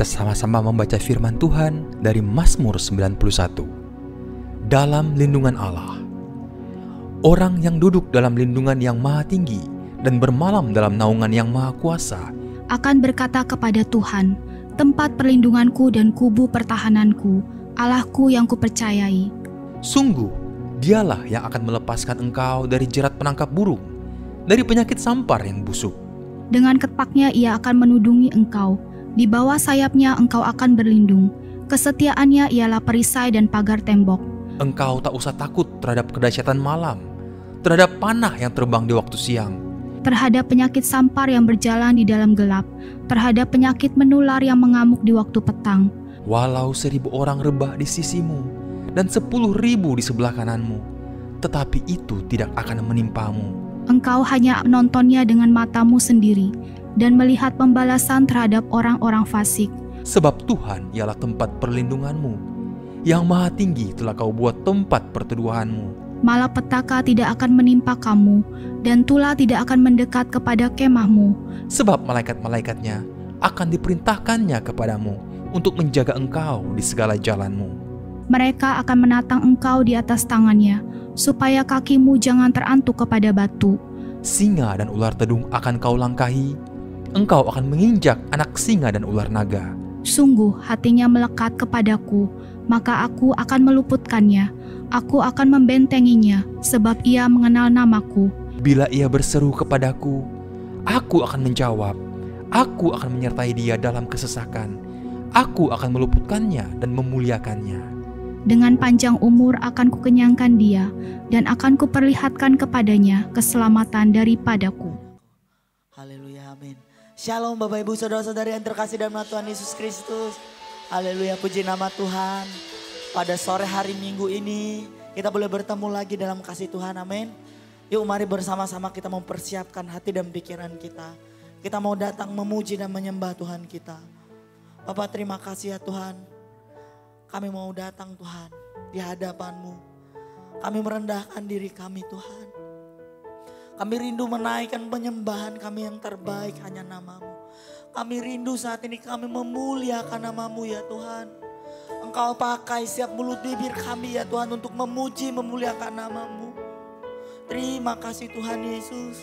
bersama-sama membaca firman Tuhan dari Mazmur 91. Dalam lindungan Allah. Orang yang duduk dalam lindungan yang maha tinggi dan bermalam dalam naungan yang maha kuasa akan berkata kepada Tuhan, tempat perlindunganku dan kubu pertahananku, Allahku yang kupercayai. Sungguh, dialah yang akan melepaskan engkau dari jerat penangkap burung, dari penyakit sampar yang busuk. Dengan ketpaknya ia akan menudungi engkau, di bawah sayapnya engkau akan berlindung. Kesetiaannya ialah perisai dan pagar tembok. Engkau tak usah takut terhadap kedahsyatan malam, terhadap panah yang terbang di waktu siang, terhadap penyakit sampar yang berjalan di dalam gelap, terhadap penyakit menular yang mengamuk di waktu petang. Walau 1.000 orang rebah di sisimu dan 10.000 di sebelah kananmu, tetapi itu tidak akan menimpamu. Engkau hanya menontonnya dengan matamu sendiri dan melihat pembalasan terhadap orang-orang fasik. Sebab Tuhan ialah tempat perlindunganmu, yang maha tinggi telah kau buat tempat perteduhanmu. Malapetaka tidak akan menimpa kamu, dan tulah tidak akan mendekat kepada kemahmu. Sebab malaikat-malaikatnya akan diperintahkannya kepadamu untuk menjaga engkau di segala jalanmu. Mereka akan menatang engkau di atas tangannya, supaya kakimu jangan terantuk kepada batu. Singa dan ular tedung akan kau langkahi, engkau akan menginjak anak singa dan ular naga. Sungguh hatinya melekat kepadaku, maka aku akan meluputkannya. Aku akan membentenginya, sebab ia mengenal namaku. Bila ia berseru kepadaku, aku akan menjawab. Aku akan menyertai dia dalam kesesakan. Aku akan meluputkannya dan memuliakannya. Dengan panjang umur akan kukenyangkan dia, dan akan kuperlihatkan kepadanya keselamatan daripadaku. Haleluya, amin. Shalom Bapak Ibu Saudara-saudari yang terkasih dalam Tuhan Yesus Kristus. Haleluya, puji nama Tuhan. Pada sore hari Minggu ini kita boleh bertemu lagi dalam kasih Tuhan, amin. Yuk mari bersama-sama kita mempersiapkan hati dan pikiran kita. Kita mau datang memuji dan menyembah Tuhan kita. Bapak terima kasih ya Tuhan. Kami mau datang Tuhan di hadapan-Mu. Kami merendahkan diri kami Tuhan. Kami rindu menaikkan penyembahan kami yang terbaik hanya nama-Mu. Kami rindu saat ini kami memuliakan nama-Mu ya Tuhan. Engkau pakai setiap mulut bibir kami ya Tuhan untuk memuji memuliakan nama-Mu. Terima kasih Tuhan Yesus.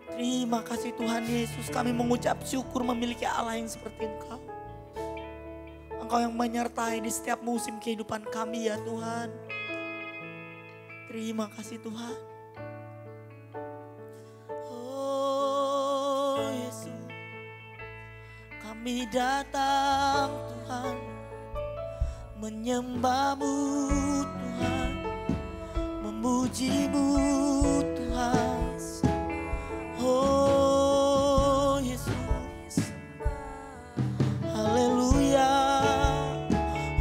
Terima kasih Tuhan Yesus. Kami mengucap syukur memiliki Allah yang seperti Engkau. Engkau yang menyertai di setiap musim kehidupan kami ya Tuhan. Terima kasih Tuhan. Oh Yesus, kami datang Tuhan, menyembah-Mu Tuhan, memuji-Mu Tuhan. Oh Yesus, haleluya.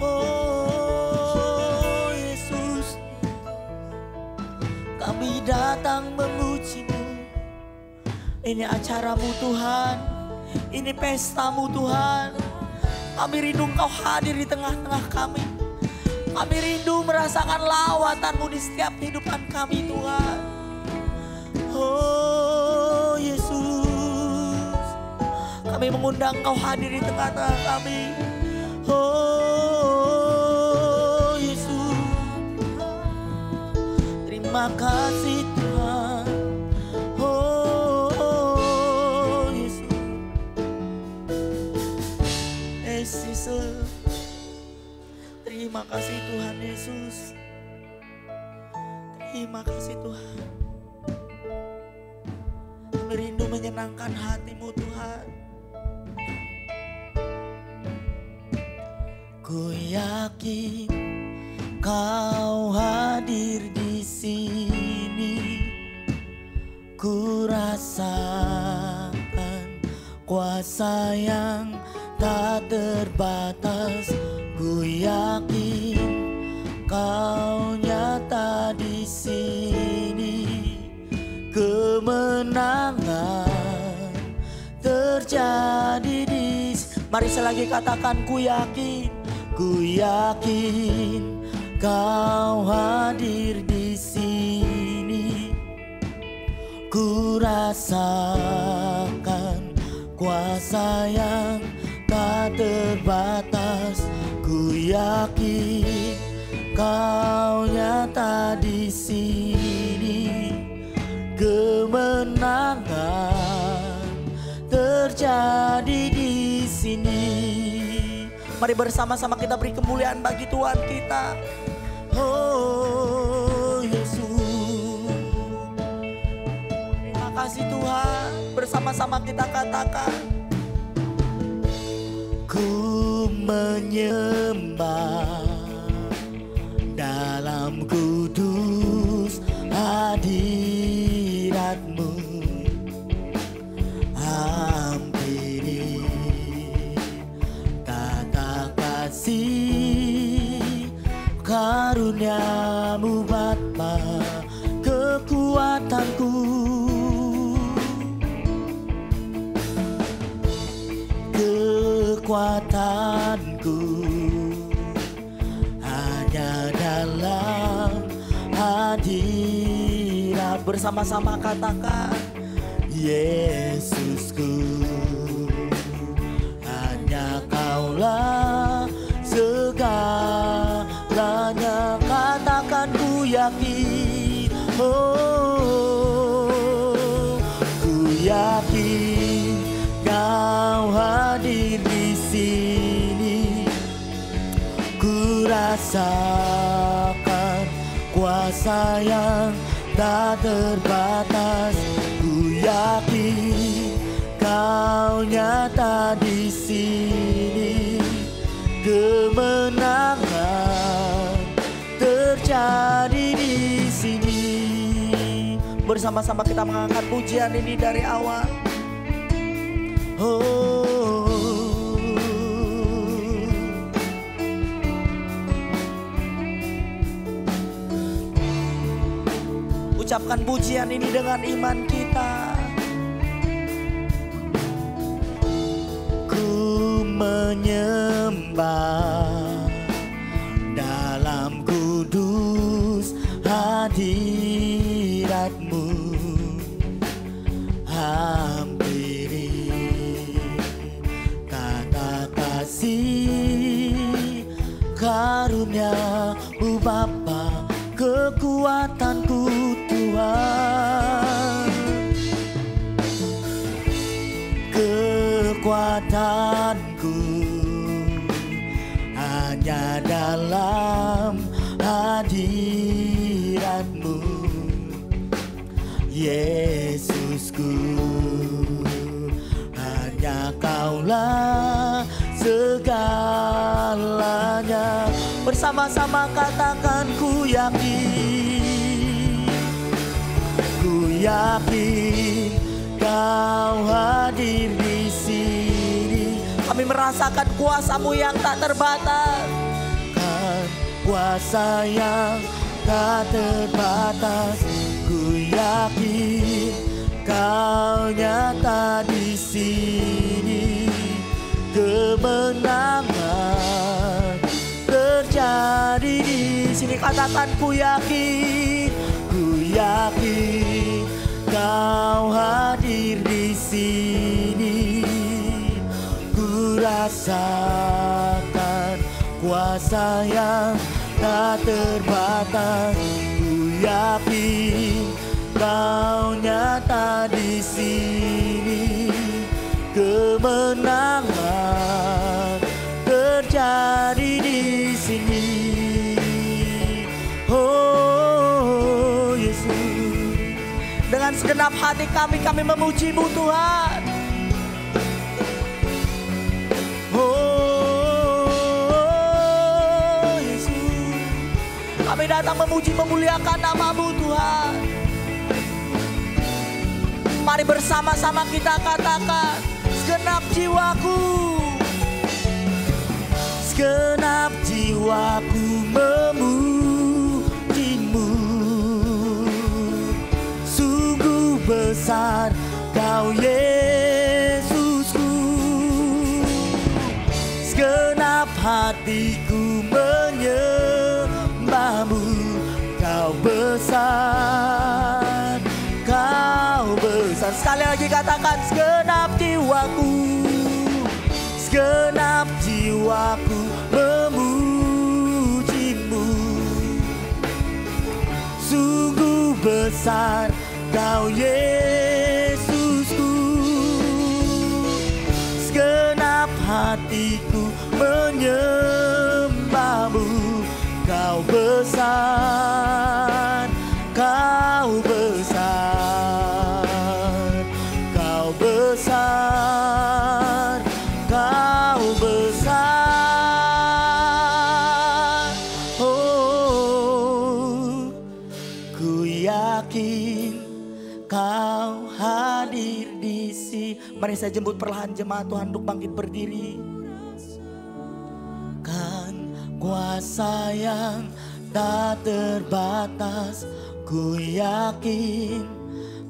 Oh Yesus, kami datang memuji-Mu. Ini acara-Mu Tuhan, ini pesta-Mu Tuhan. Kami rindu Engkau hadir di tengah-tengah kami. Kami rindu merasakan lawatan-Mu di setiap kehidupan kami Tuhan. Oh Yesus, kami mengundang Engkau hadir di tengah-tengah kami. Oh Yesus, terima kasih Tuhan. Oh Yesus, Yesus, terima kasih Tuhan Yesus. Terima kasih Tuhan. Kami rindu menyenangkan hati-Mu Tuhan. Ku yakin Kau hadir di sini. Ku rasakan kuasa yang tak terbatas. Ku yakin Kau nyata di sini. Kemenangan terjadi di sini. Mari selagi katakan ku yakin. Ku yakin Kau hadir di sini. Ku rasakan kuasa yang tak tak terbatas. Ku yakin Kau nyata di sini. Kemenangan terjadi di sini. Mari bersama-sama kita beri kemuliaan bagi Tuhan kita. Oh Yesus, terima kasih Tuhan. Bersama-sama kita katakan, ku menyembah dalam kudus hadirat-Mu. Hampiri kata kasih karunia-Mu Bapa, kekuatanku, kekuatanku hanya dalam hadirat. Bersama-sama katakan, Yesusku, hanya Kaulah segalanya. Katakan ku yakin, oh ku yakin Kau hadir di sini. Ku rasakan kuasa yang tak terbatas. Ku yakin Kau nyata di sini. Kemenangan terjadi di sini. Bersama-sama kita mengangkat pujian ini dari awal. Oh, ucapkan pujian ini dengan iman kita. Ku menyembah dalam kudus hadirat-Mu. Hampiri kata kasih karunia-Mu Bapa, kekuatanku Tuhan. Kekuatanku hanya dalam hadirat-Mu. Yesusku, hanya Kaulah segalanya. Bersama-sama katakan, ku yakin, ku yakin Kau hadir di sini. Kami merasakan kuasa-Mu yang tak terbatas. Kan kuasa yang tak terbatas. Ku yakin Kau nyata di sini. Kemenangan terjadi di sini. Katakan, ku yakin Kau hadir di sini. Ku rasakan kuasa yang tak terbatas. Ku yakin Kau nyata di sini. Kemenangan terjadi di sini. Oh Yesus, dengan segenap hati kami memuji-Mu Tuhan. Oh Yesus, kami datang memuji memuliakan nama-Mu Tuhan. Mari bersama-sama kita katakan, segenap jiwaku, segenap jiwaku memuji-Mu. Sungguh besar Kau Yesusku. Segenap hatiku menyembah-Mu. Kau besar, Kau besar. Sekali lagi katakan, segenap jiwaku, segenap jiwaku memujimu. Sungguh besar Kau Yesusku, segenap hatiku menyembahmu. Kau besar, Kau besar, Kau besar, Kau besar. Oh, ku yakin Kau hadir di sini. Mari saya jemput perlahan jemaat Tuhan untuk bangkit berdiri. Kan kuasa yang tak terbatas, ku yakin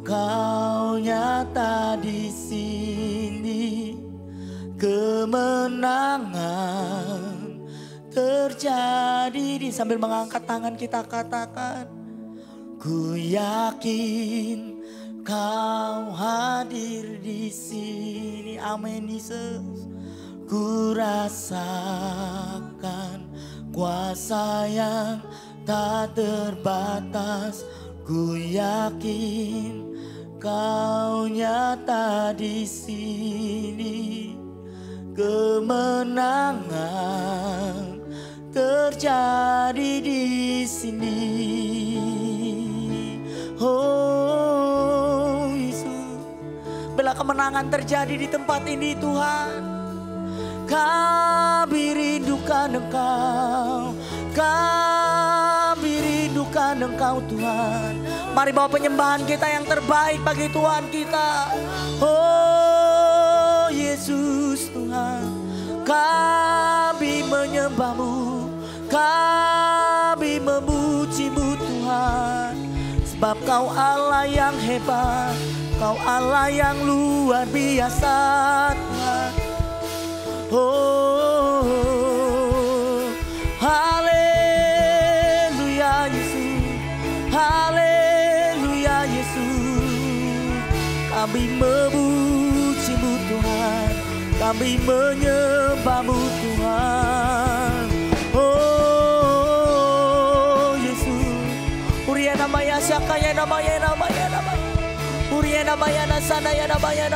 Kau nyata di sini. Kemenangan terjadi sambil mengangkat tangan kita katakan, ku yakin Kau hadir di sini. Amin Yesus. Ku rasakan kuasa yang tak terbatas. Ku yakin Kau nyata di sini. Kemenangan terjadi di sini. Oh Yesus, bila kemenangan terjadi di tempat ini Tuhan, kami rindukan Engkau, kami rindukan Engkau Tuhan. Mari bawa penyembahan kita yang terbaik bagi Tuhan kita. Oh Yesus Tuhan, kami menyembah-Mu, kami memuji-Mu Tuhan. Sebab Kau Allah yang hebat, Kau Allah yang luar biasa Tuhan. Oh, haleluya Yesus, haleluya Yesus. Kami memuji-Mu Tuhan, kami menyembah-Mu Tuhan. Oh Yesus, Uria namanya Syakaya namanya. Uria namanya Nasanaya namanya.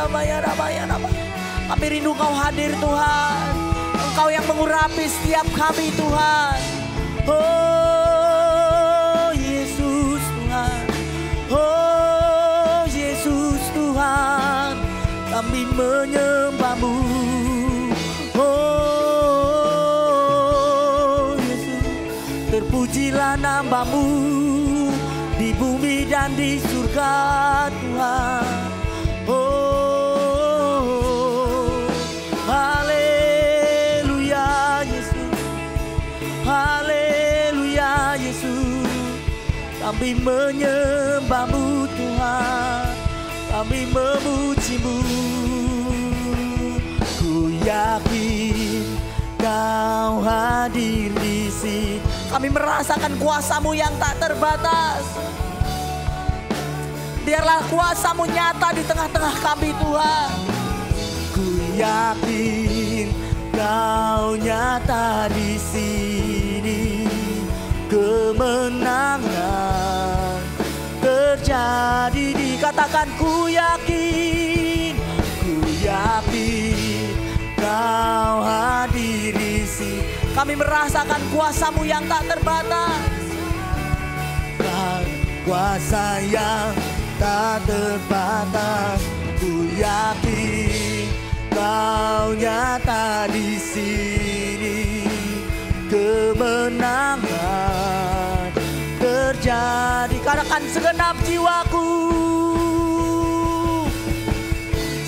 Kami rindu Kau hadir Tuhan. Engkau yang mengurapi setiap kami Tuhan. Oh Yesus Tuhan, oh Yesus Tuhan, kami menyembah-Mu. Oh Yesus, terpujilah nama-Mu di bumi dan di surga Tuhan. Oh, haleluya Yesus, haleluya Yesus. Kami menyembah-Mu Tuhan, kami memuji-Mu. Ku yakin Kau hadir di sini. Kami merasakan kuasa-Mu yang tak terbatas. Biarlah kuasa-Mu nyata di tengah-tengah kami Tuhan. Ku yakin Kau nyata di sini. Kemenangan terjadi di, katakan ku yakin Kau hadir di sini. Kami merasakan kuasa-Mu yang tak terbatas. Kuasa yang tak terbatas. Ku yakin Kau nyata di sini. Kemenangan terjadi. Katakan segenap jiwaku,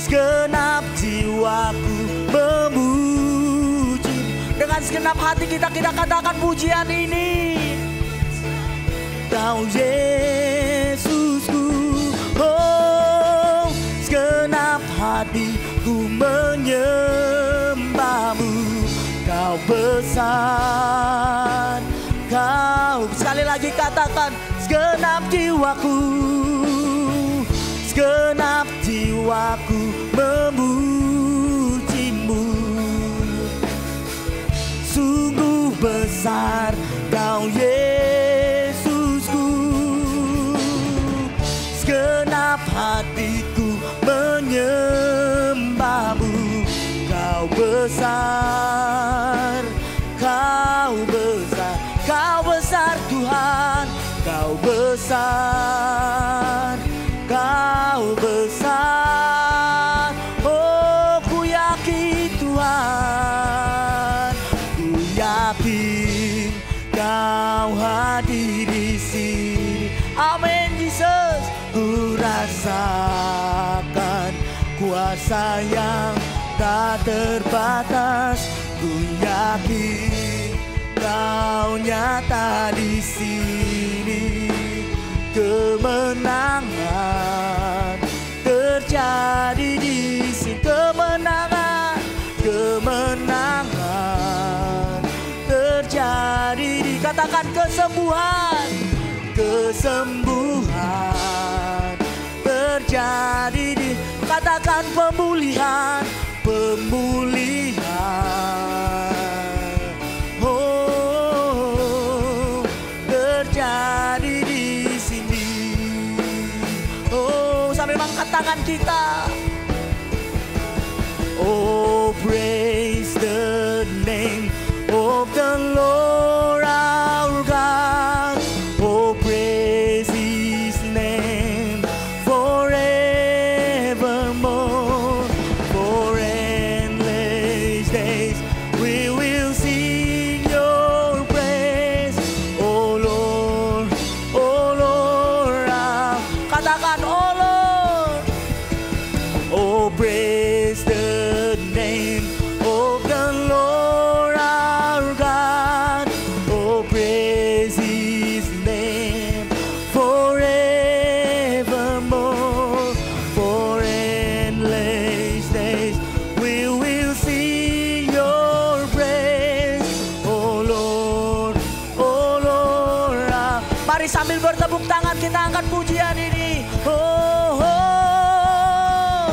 segenap jiwaku memuji. Dengan segenap hati kita katakan pujian ini. Kau Yesusku, oh segenap hatiku menyembah-Mu. Kau besar, Kau, sekali lagi katakan segenap jiwaku, segenap jiwaku memuji-Mu. besar Kau Yesusku. Segenap hatiku menyembahmu. Kau besar, Kau besar, Kau besar Tuhan. Kau besar, Kau besar. Oh, ku yakin Tuhan, ku yakin Kau hadir di sini. Amin Yesus. Ku rasakan kuasa yang tak terbatas. Ku yakin Kau nyata di sini. Kemenangan terjadi di sini. Kemenangan, kemenangan terjadi di. Katakan kesembuhan, kesembuhan terjadi di. Katakan pemulihan, pemulihan. Oh, terjadi di sini. Oh, sambil angkat tangan kita. Oh, praise the name of the Lord our God. Oh, praise His name forevermore. For endless days we will sing your praise. Oh Lord, oh Lord. Katakan oh Lord. Oh, praise the name of the Lord our God. Oh, praise His name forevermore. For endless days we will sing your praise. Oh Lord, oh Lord. Mari sambil bertepuk tangan kita angkat pujian ini. Oh, oh,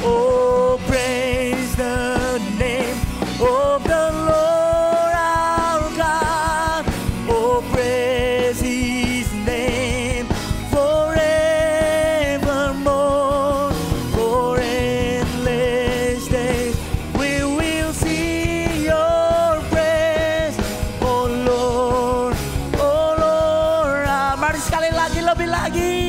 oh, praise the name of the Lord our God. Oh, praise His name forevermore. For endless days we will sing your praise. Oh Lord, oh Lord. Mari sekali lagi, lebih lagi.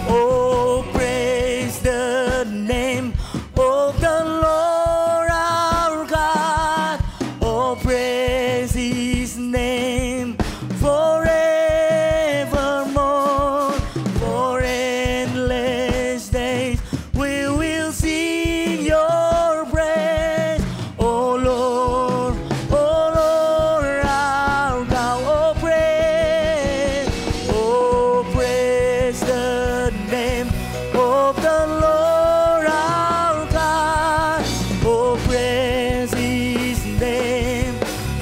Oh, praise the name of the Lord our God. Oh, praise His name forevermore. For endless days we will sing your praise. Oh Lord our God. Oh, praise the name of the Lord our God. Oh, praise His name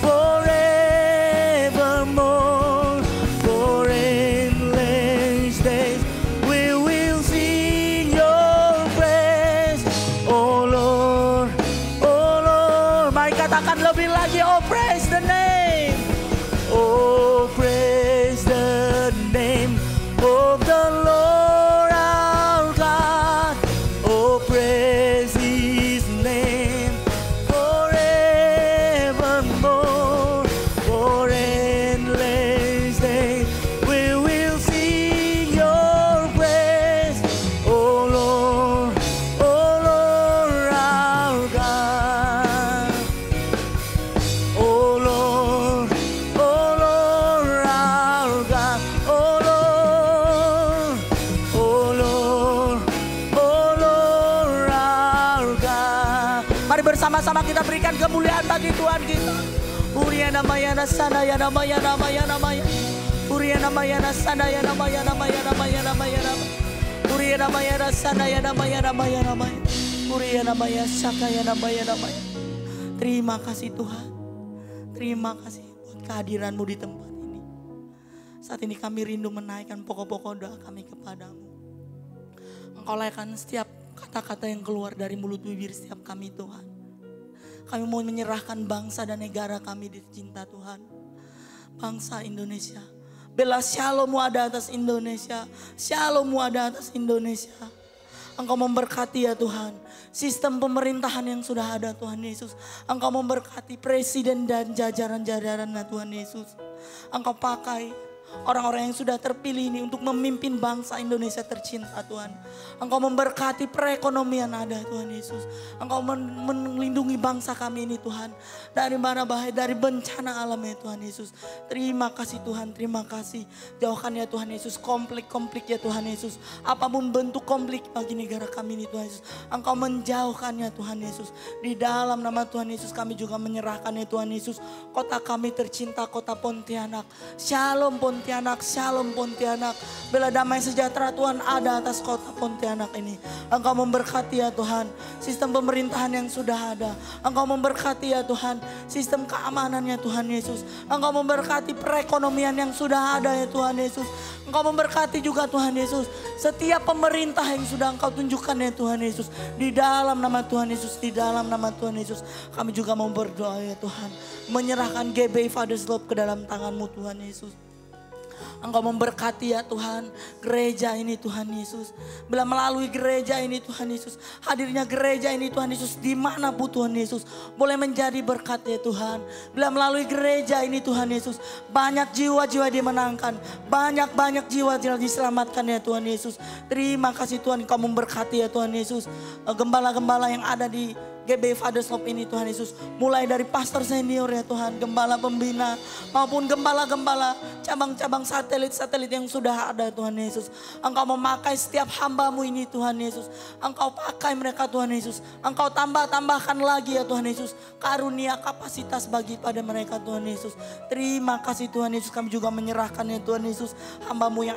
forevermore. For endless days we will sing your praise. Oh Lord, oh Lord. Mari katakan lebih lagi. Oh, praise the name. Oh, praise the name of the Lord our God. Oh, praise His name forevermore. For endless days we will sing your praise. Oh Lord our God. Oh Lord our God. Oh Lord our God. Mari bersama-sama kita berikan kemuliaan bagi Tuhan kita. Uria namanya nasana ya namanya namanya namanya. Uria namanya nasana ya namanya namanya namanya namanya namanya. Uria namanya nasana ya namanya namanya namanya. Uria namanya saka ya namanya namanya. Terima kasih Tuhan. Terima kasih buat kehadiran-Mu di tempat ini. Saat ini kami rindu menaikkan pokok-pokok doa kami kepadamu. Engkau layakan setiap kata-kata yang keluar dari mulut bibir setiap kami Tuhan. Kami mau menyerahkan bangsa dan negara kami tercinta Tuhan. Bangsa Indonesia. Bela shalom-Mu ada atas Indonesia. Shalom-Mu ada atas Indonesia. Engkau memberkati ya Tuhan. Sistem pemerintahan yang sudah ada Tuhan Yesus. Engkau memberkati presiden dan jajaran-jajaran Tuhan Yesus. Engkau pakai orang-orang yang sudah terpilih ini untuk memimpin bangsa Indonesia tercinta Tuhan. Engkau memberkati perekonomian ada Tuhan Yesus. Engkau melindungi bangsa kami ini Tuhan. Dari mana bahaya, dari bencana alam ya Tuhan Yesus. Terima kasih Tuhan, terima kasih. Jauhkan ya Tuhan Yesus konflik-konflik ya Tuhan Yesus. Apapun bentuk konflik bagi negara kami ini Tuhan Yesus. Engkau menjauhkannya Tuhan Yesus. Di dalam nama Tuhan Yesus kami juga menyerahkan ya Tuhan Yesus. Kota kami tercinta, kota Pontianak. Shalom Pontianak, shalom Pontianak. Bela damai sejahtera Tuhan ada atas kota Pontianak ini. Engkau memberkati ya Tuhan sistem pemerintahan yang sudah ada. Engkau memberkati ya Tuhan sistem keamanannya Tuhan Yesus. Engkau memberkati perekonomian yang sudah ada ya Tuhan Yesus. Engkau memberkati juga Tuhan Yesus setiap pemerintah yang sudah Engkau tunjukkan ya Tuhan Yesus. Di dalam nama Tuhan Yesus, di dalam nama Tuhan Yesus kami juga mau berdoa ya Tuhan. Menyerahkan GBI Fathers Love ke dalam tangan-Mu Tuhan Yesus. Engkau memberkati ya Tuhan gereja ini Tuhan Yesus. Bila melalui gereja ini Tuhan Yesus, hadirnya gereja ini Tuhan Yesus dimanapun Tuhan Yesus boleh menjadi berkat ya Tuhan. Bila melalui gereja ini Tuhan Yesus banyak jiwa-jiwa dimenangkan, banyak jiwa-jiwa diselamatkan ya Tuhan Yesus. Terima kasih Tuhan Engkau memberkati ya Tuhan Yesus. Gembala-gembala yang ada di GBI Fathers Love ini Tuhan Yesus. Mulai dari pastor senior ya Tuhan, gembala pembina maupun gembala-gembala cabang-cabang satelit-satelit yang sudah ada Tuhan Yesus. Engkau memakai setiap hamba-Mu ini Tuhan Yesus. Engkau pakai mereka Tuhan Yesus. Engkau tambahkan lagi ya Tuhan Yesus. Karunia kapasitas bagi pada mereka Tuhan Yesus. Terima kasih Tuhan Yesus. Kami juga menyerahkan ya Tuhan Yesus. Hamba-Mu yang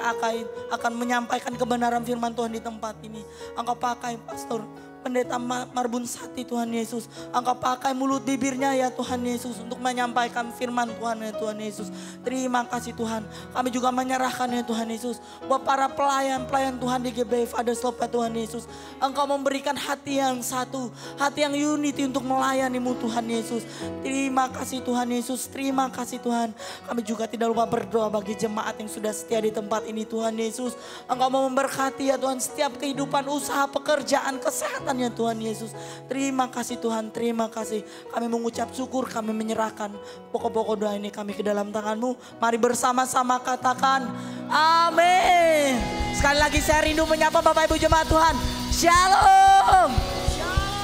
akan menyampaikan kebenaran firman Tuhan di tempat ini. Engkau pakai pastor Pendeta Marbun Sati Tuhan Yesus. Engkau pakai mulut bibirnya ya Tuhan Yesus untuk menyampaikan firman Tuhan ya Tuhan Yesus. Terima kasih Tuhan. Kami juga menyerahkan ya Tuhan Yesus buat para pelayan-pelayan Tuhan di GBI Fathers Love ya Tuhan Yesus. Engkau memberikan hati yang satu, hati yang unity untuk melayani-Mu Tuhan Yesus. Terima kasih Tuhan Yesus. Terima kasih Tuhan. Kami juga tidak lupa berdoa bagi jemaat yang sudah setia di tempat ini Tuhan Yesus. Engkau mau memberkati ya Tuhan setiap kehidupan, usaha, pekerjaan, kesehatan ya Tuhan Yesus. Terima kasih Tuhan, terima kasih. Kami mengucap syukur, kami menyerahkan pokok-pokok doa ini kami ke dalam tangan-Mu. Mari bersama-sama katakan amin. Sekali lagi saya rindu menyapa Bapak Ibu jemaat Tuhan. Shalom.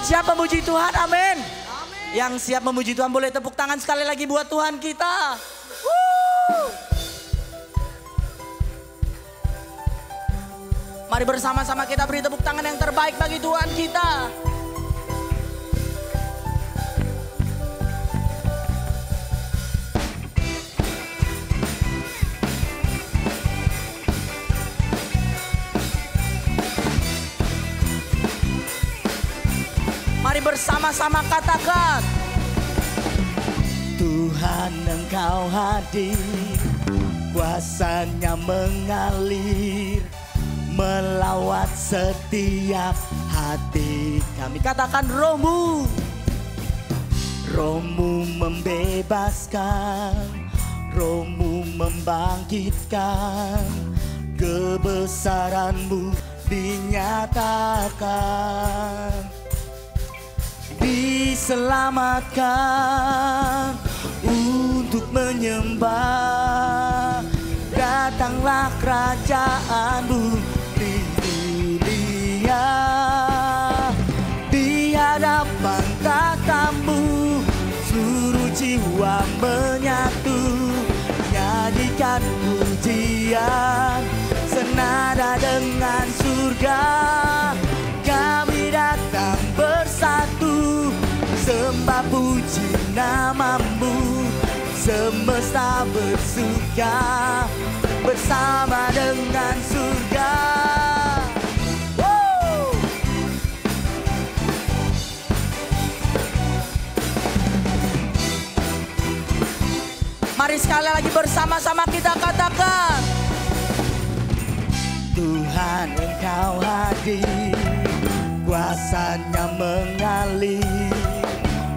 Siap memuji Tuhan, amin. Yang siap memuji Tuhan boleh tepuk tangan sekali lagi buat Tuhan kita. Mari bersama-sama kita beri tepuk tangan yang terbaik bagi Tuhan kita. Mari bersama-sama katakan, Tuhan Engkau hadir, kuasa-Nya mengalir melawat setiap hati kami. Katakan Roh-Mu, Roh-Mu membebaskan, Roh-Mu membangkitkan, kebesaran-Mu dinyatakan, diselamatkan untuk menyembah. Datanglah kerajaan-Mu di dunia, di hadapan tahta-Mu seluruh jiwa menyatu, nyanyikan pujian senada dengan surga. Kami datang bersatu, sembah puji nama-Mu, semesta bersuka bersama dengan surga. Mari sekali lagi bersama-sama kita katakan, Tuhan Engkau hadir, kuasa-Nya mengalir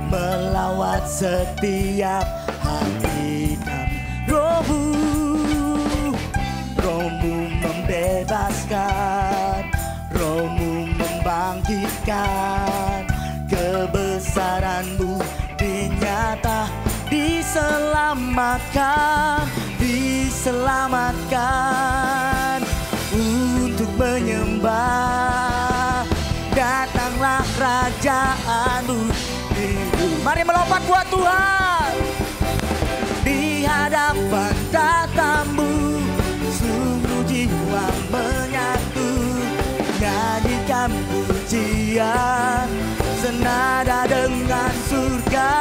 melawat setiap hati dan rohmu. Rohmu membebaskan, rohmu membangkitkan, kebesaranmu dinyata, diselamatkan, diselamatkan. Untuk menyembah, datanglah kerajaanmu. Mari melompat buat Tuhan di hadapan tatamu, seluruh jiwa menyatu, nyanyikan pujian senada dengan surga.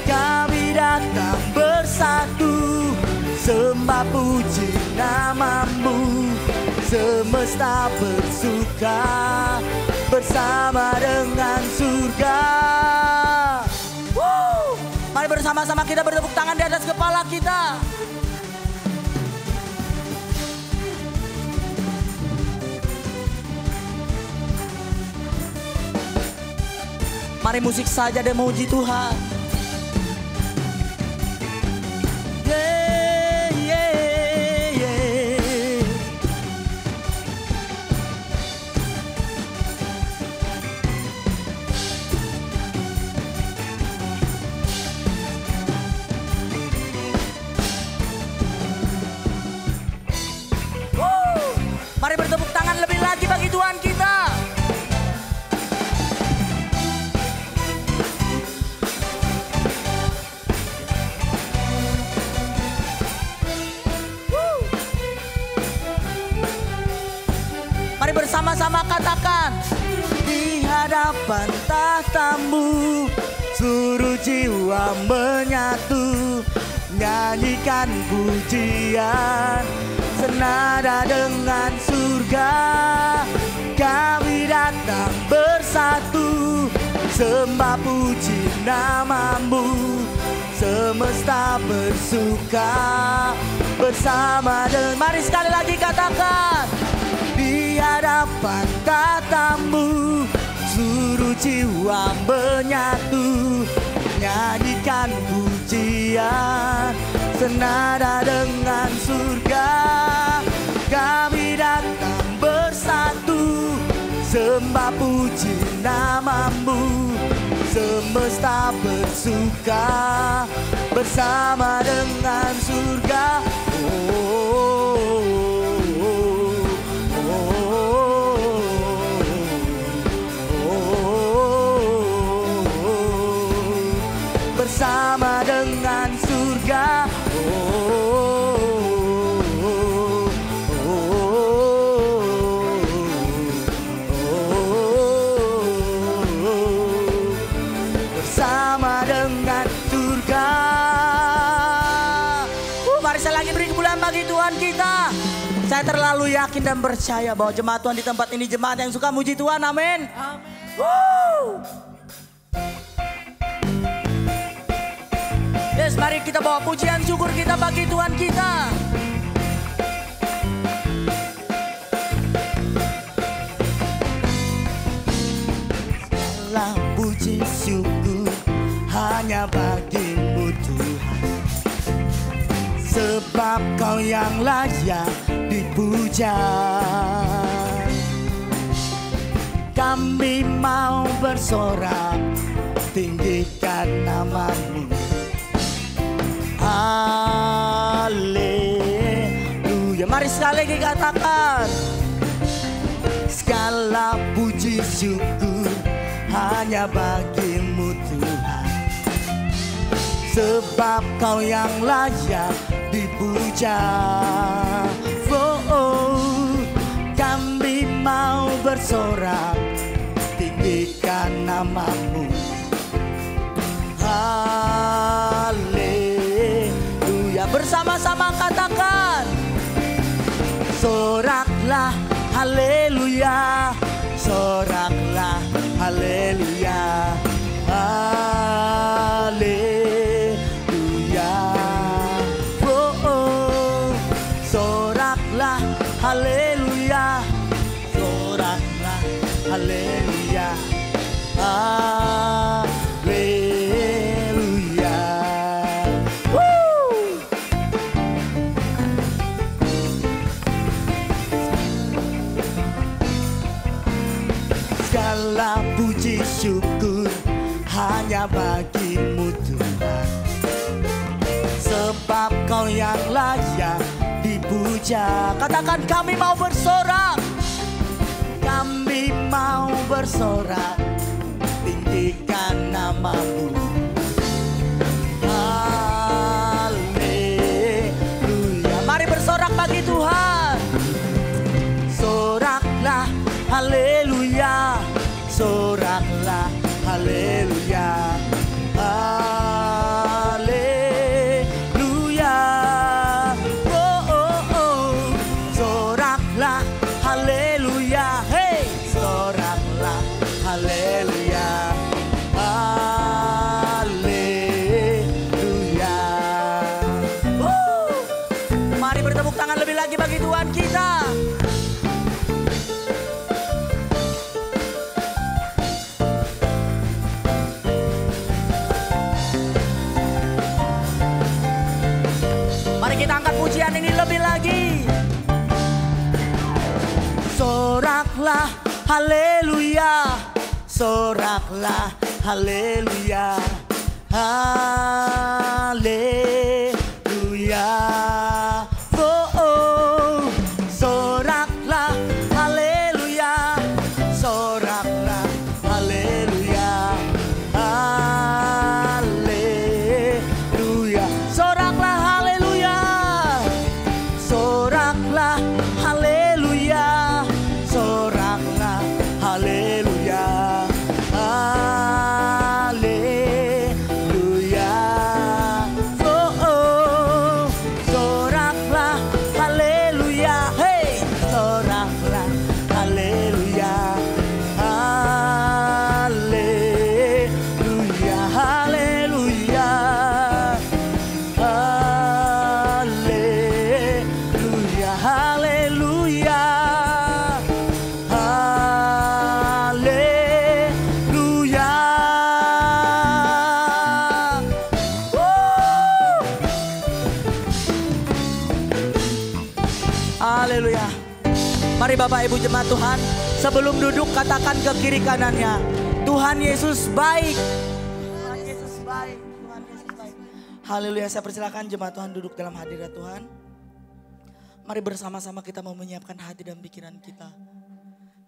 Kami datang bersatu, sembah puji namamu, semesta bersuka bersama dengan surga. Mari bersama-sama kita bertepuk tangan di atas kepala kita. Mari musik saja dan memuji Tuhan. Mari bertepuk tangan lebih lagi bagi Tuhan kita. Mari bersama-sama katakan, di hadapan tatamu, seluruh jiwa menyatu, nyanyikan pujian senada dengan surga. Kami datang bersatu, sembah puji namamu, semesta bersuka bersama dengan. Mari sekali lagi katakan, di hadapan tatamu, seluruh jiwa menyatu, nyanyikan pujian senada dengan surga. Kami datang bersatu, sembah puji namamu, semesta bersuka bersama dengan surga. Bersama dengan surga. Bersama dengan surga. Mari saya lagi beri kemuliaan bagi Tuhan kita. Saya terlalu yakin dan percaya bahwa jemaat Tuhan di tempat ini jemaat yang suka muji Tuhan. Amin. Yes, mari kita bawa pujian syukur kita bagi Tuhan kita. Segala puji syukur hanya bagimu Tuhan, sebab Kau yang layak dipuja. Kami mau bersorak, tinggikan namamu. Haleluya. Mari sekali lagi katakan, segala puji syukur hanya bagimu Tuhan, sebab Kau yang layak dipuja. Kami mau bersorak, tinggikan namamu. Haleluya. Bersama-sama katakan, soraklah haleluya, soraklah haleluya, haleluya. Soraklah haleluya, soraklah haleluya, haleluya. Engkau yang layak dipuja. Katakan kami mau bersorak. Kami mau bersorak, tinggikan nama-Mu. Haleluya. Mari bersorak bagi Tuhan. Soraklah, haleluya. Soraklah, haleluya. Haleluya. Oh, oh, oh. Soraklah, haleluya. Hey, soraklah, haleluya. Haleluya. Mari bertepuk tangan lebih lagi bagi Tuhan kita. Mari kita angkat pujian ini lebih lagi. Soraklah, haleluya. Soraklah, haleluya. Haleluya. Oh, oh. Soraklah, haleluya. Soraklah, haleluya. Haleluya. Soraklah, haleluya. Soraklah, haleluya. Soraklah, haleluya. Haleluya. Oh, oh. Soraklah, haleluya. Hey, soraklah, haleluya. Haleluya. Haleluya. Haleluya. Haleluya. Haleluya. Haleluya. Mari Bapak Ibu jemaat Tuhan, sebelum duduk katakan ke kiri kanannya, Tuhan Yesus baik. Tuhan Yesus baik. Tuhan Yesus baik. Haleluya. Saya persilakan jemaat Tuhan duduk dalam hadirat Tuhan. Mari bersama-sama kita mau menyiapkan hati dan pikiran kita.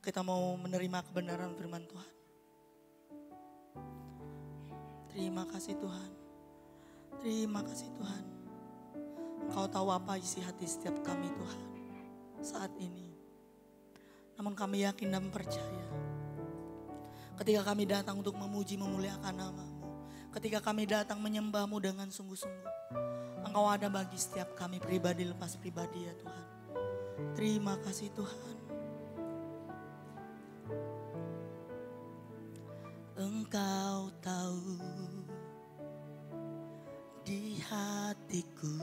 Kita mau menerima kebenaran firman Tuhan. Terima kasih Tuhan. Terima kasih Tuhan. Engkau tahu apa isi hati setiap kami Tuhan saat ini. Namun kami yakin dan percaya. Ketika kami datang untuk memuji memuliakan nama-Mu. Ketika kami datang menyembah-Mu dengan sungguh-sungguh. Engkau ada bagi setiap kami pribadi lepas pribadi ya Tuhan. Terima kasih Tuhan. Engkau tahu di hatiku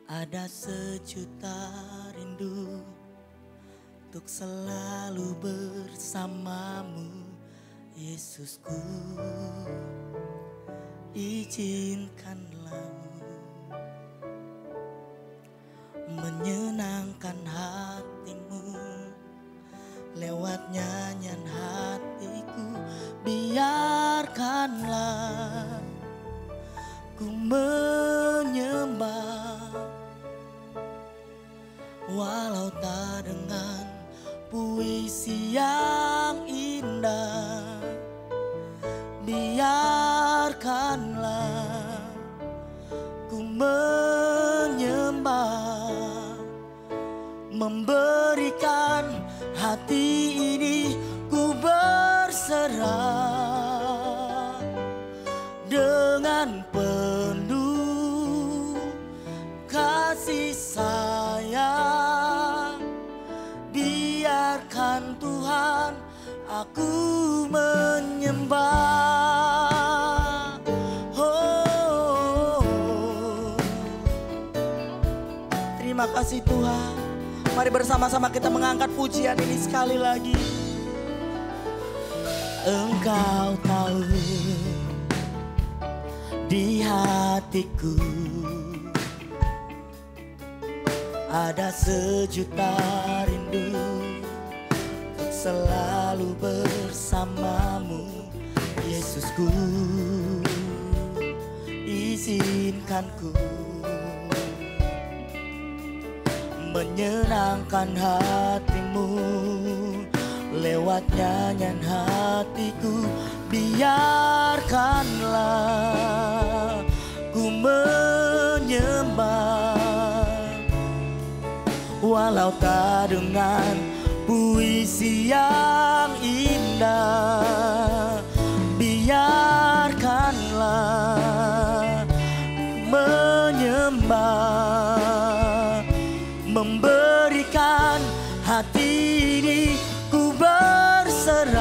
ada sejuta rindu untuk selalu bersama-Mu Yesusku. Izinkanlah menyenangkan hati-Mu lewat nyanyian hatiku. Biarkanlah ku menyembah walau tak dengan puisi yang indah. Biarkanlah ku menyembah, memberikan hati ini ku berserah dengan penuh kasih sayang. Biarkan Tuhan aku menyembah. Terima kasih Tuhan. Mari bersama-sama kita mengangkat pujian ini sekali lagi. Engkau tahu di hatiku ada sejuta rindu untuk selalu bersama-Mu Yesusku. izinkanku menyenangkan hatimu lewat nyanyian hatiku. Biarkanlah ku menyembah, walau tak dengan puisi yang indah. Biarkanlah menyembah, memberikan hati ini ku berserah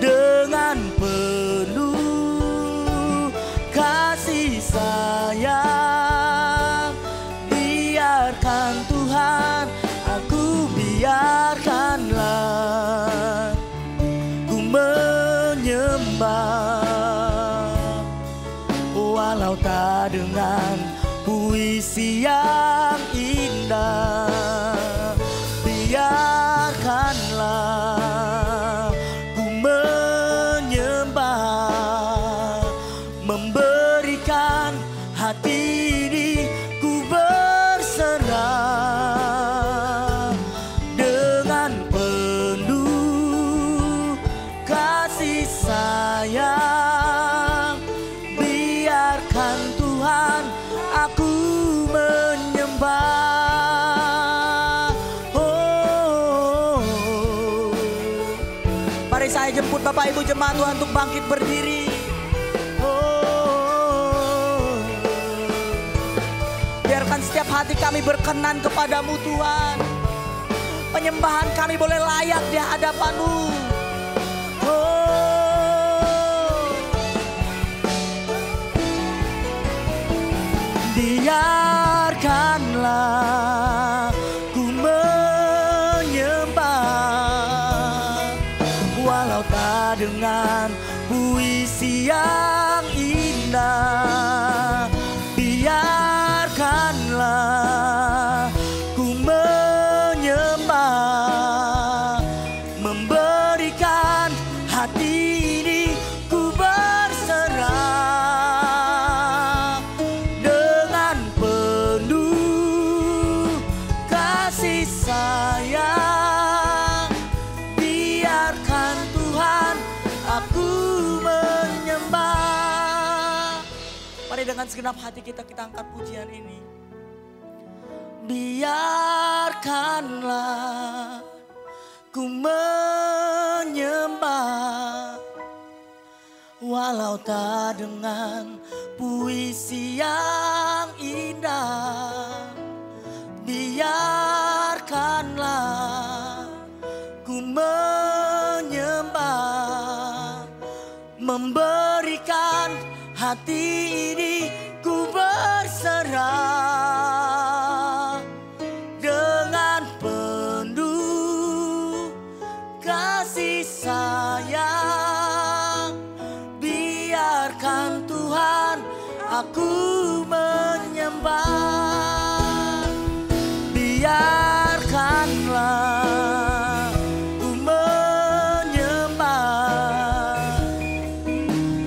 dengan penuh kasih sayang. Biarkan Tuhan, aku biarkanlah ku menyembah, walau tak dengan puisi yang indah. Biarkanlah ku menyembah, memberikan hati ini ku berserah dengan penuh kasih sayang. Biarkan Tuhan, aku menyembah. Oh, mari saya jemput Bapak Ibu jemaat Tuhan untuk bangkit berdiri. Oh, biarkan setiap hati kami berkenan kepadamu Tuhan. Penyembahan kami boleh layak di hadapan-Mu. Biarkanlah ku menyembah, walau tak dengan puisi yang indah. Biarkanlah ku menyembah, memberikan hati ini ku berserah dengan penuh kasih sayang. Biarkan Tuhan, aku menyembah. Mari dengan segenap hati kita angkat pujian ini. Biarkanlah ku menyembah, walau tak dengan puisi yang indah. Biarkanlah ku menyembah, memberikan hati ini ku berserah dengan penuh kasih sayang. Biarkan Tuhan, aku menyembah. Biarkanlah ku menyembah,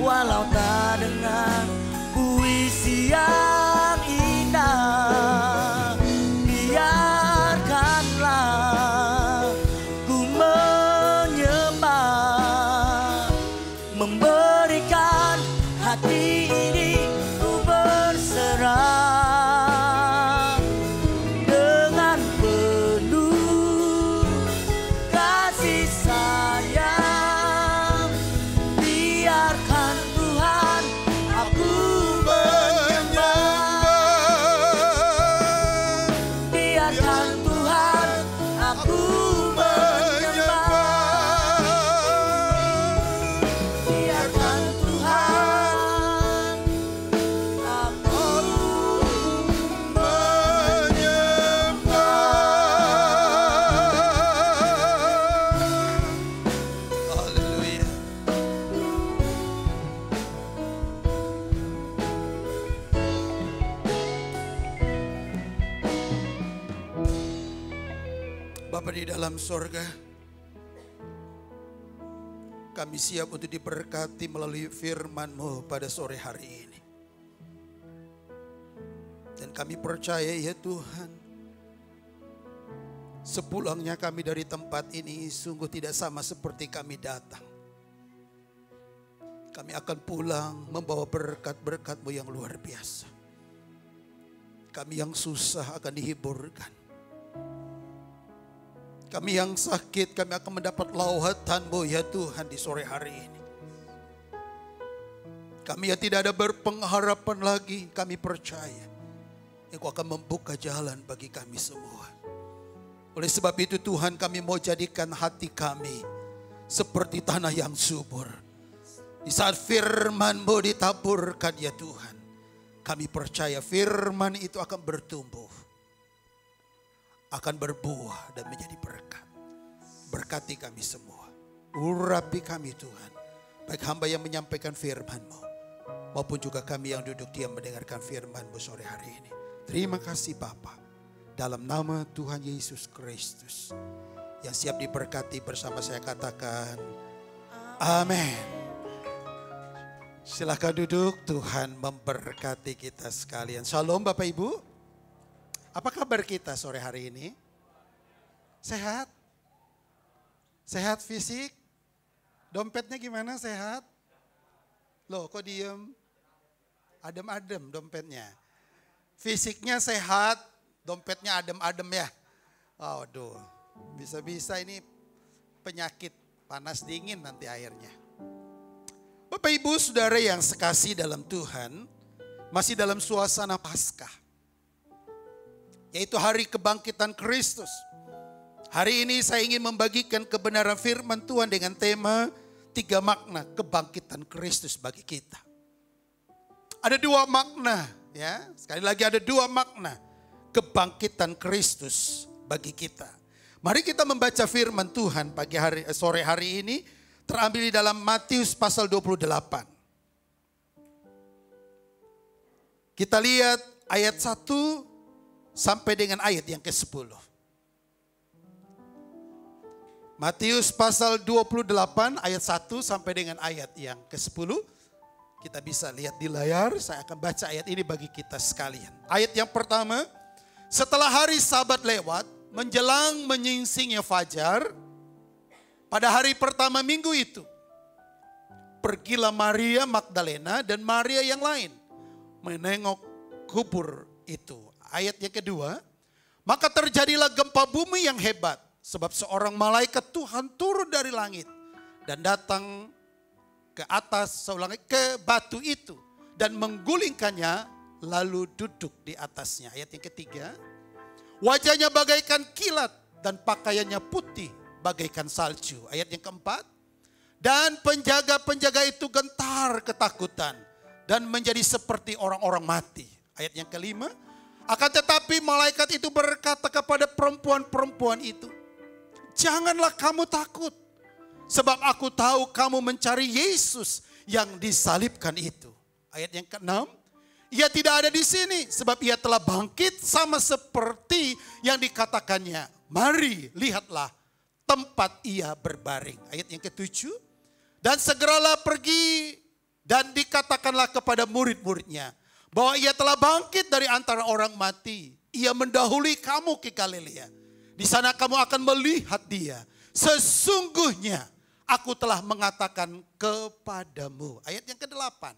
walau tak dengan puisi yang indah. Biarkanlah ku menyembah, memberikan hati ini ku berserah dengan penuh kasih sayang. Biarkan Tuhan, aku menyembah. Biarkan Tuhan, aku menyembah. Biarkan Tuhan, aku menyembah. Haleluya. Bapa di dalam sorga, Kami siap untuk diberkati melalui firman-Mu pada sore hari ini. Dan kami percaya ya Tuhan, sepulangnya kami dari tempat ini sungguh tidak sama seperti kami datang. Kami akan pulang membawa berkat-berkat-Mu yang luar biasa. Kami yang susah akan dihiburkan. Kami yang sakit, kami akan mendapat lawatan-Mu ya Tuhan di sore hari ini. Kami yang tidak ada berpengharapan lagi, kami percaya Engkau akan membuka jalan bagi kami semua. Oleh sebab itu Tuhan, kami mau jadikan hati kami seperti tanah yang subur. Di saat firman-Mu ditaburkan ya Tuhan, kami percaya firman itu akan bertumbuh, akan berbuah dan menjadi berkat. Berkati kami semua. Urapi kami Tuhan. Baik hamba yang menyampaikan firman-Mu, maupun juga kami yang duduk diam mendengarkan firman-Mu sore hari ini. Terima kasih Bapa. Dalam nama Tuhan Yesus Kristus yang siap diberkati bersama saya katakan amin. Silakan duduk, Tuhan memberkati kita sekalian. Shalom Bapak Ibu. Apa kabar kita sore hari ini? Sehat? Sehat fisik? Dompetnya gimana, sehat? Loh kok diem? Adem-adem dompetnya. Fisiknya sehat, dompetnya adem-adem ya. Aduh, bisa-bisa ini penyakit panas dingin nanti airnya. Bapak Ibu Saudara yang sekasih dalam Tuhan, masih dalam suasana Paskah, yaitu hari kebangkitan Kristus. Hari ini saya ingin membagikan kebenaran firman Tuhan dengan tema 3 makna kebangkitan Kristus bagi kita. Ada 2 makna ya, sekali lagi ada 2 makna kebangkitan Kristus bagi kita. Mari kita membaca firman Tuhan pagi hari sore hari ini, terambil di dalam Matius pasal 28. Kita lihat ayat 1 sampai dengan ayat yang ke-10. Matius pasal 28 ayat 1 sampai dengan ayat yang ke-10. Kita bisa lihat di layar, saya akan baca ayat ini bagi kita sekalian. Ayat yang pertama, setelah hari Sabat lewat, menjelang menyingsingnya fajar, pada hari pertama minggu itu, pergilah Maria Magdalena dan Maria yang lain menengok kubur itu. Ayat yang kedua, maka terjadilah gempa bumi yang hebat, sebab seorang malaikat Tuhan turun dari langit dan datang ke atas, ke batu itu dan menggulingkannya lalu duduk di atasnya. Ayat yang ketiga, wajahnya bagaikan kilat dan pakaiannya putih bagaikan salju. Ayat yang keempat, dan penjaga-penjaga itu gentar ketakutan dan menjadi seperti orang-orang mati. Ayat yang kelima, akan tetapi malaikat itu berkata kepada perempuan-perempuan itu, janganlah kamu takut, sebab aku tahu kamu mencari Yesus yang disalibkan itu. Ayat yang keenam, ia tidak ada di sini, sebab ia telah bangkit sama seperti yang dikatakannya. Mari lihatlah tempat ia berbaring. Ayat yang ketujuh, dan segeralah pergi dan dikatakanlah kepada murid-muridnya bahwa ia telah bangkit dari antara orang mati. Ia mendahului kamu ke Galilea. Di sana kamu akan melihat dia. Sesungguhnya aku telah mengatakan kepadamu. Ayat yang ke-8.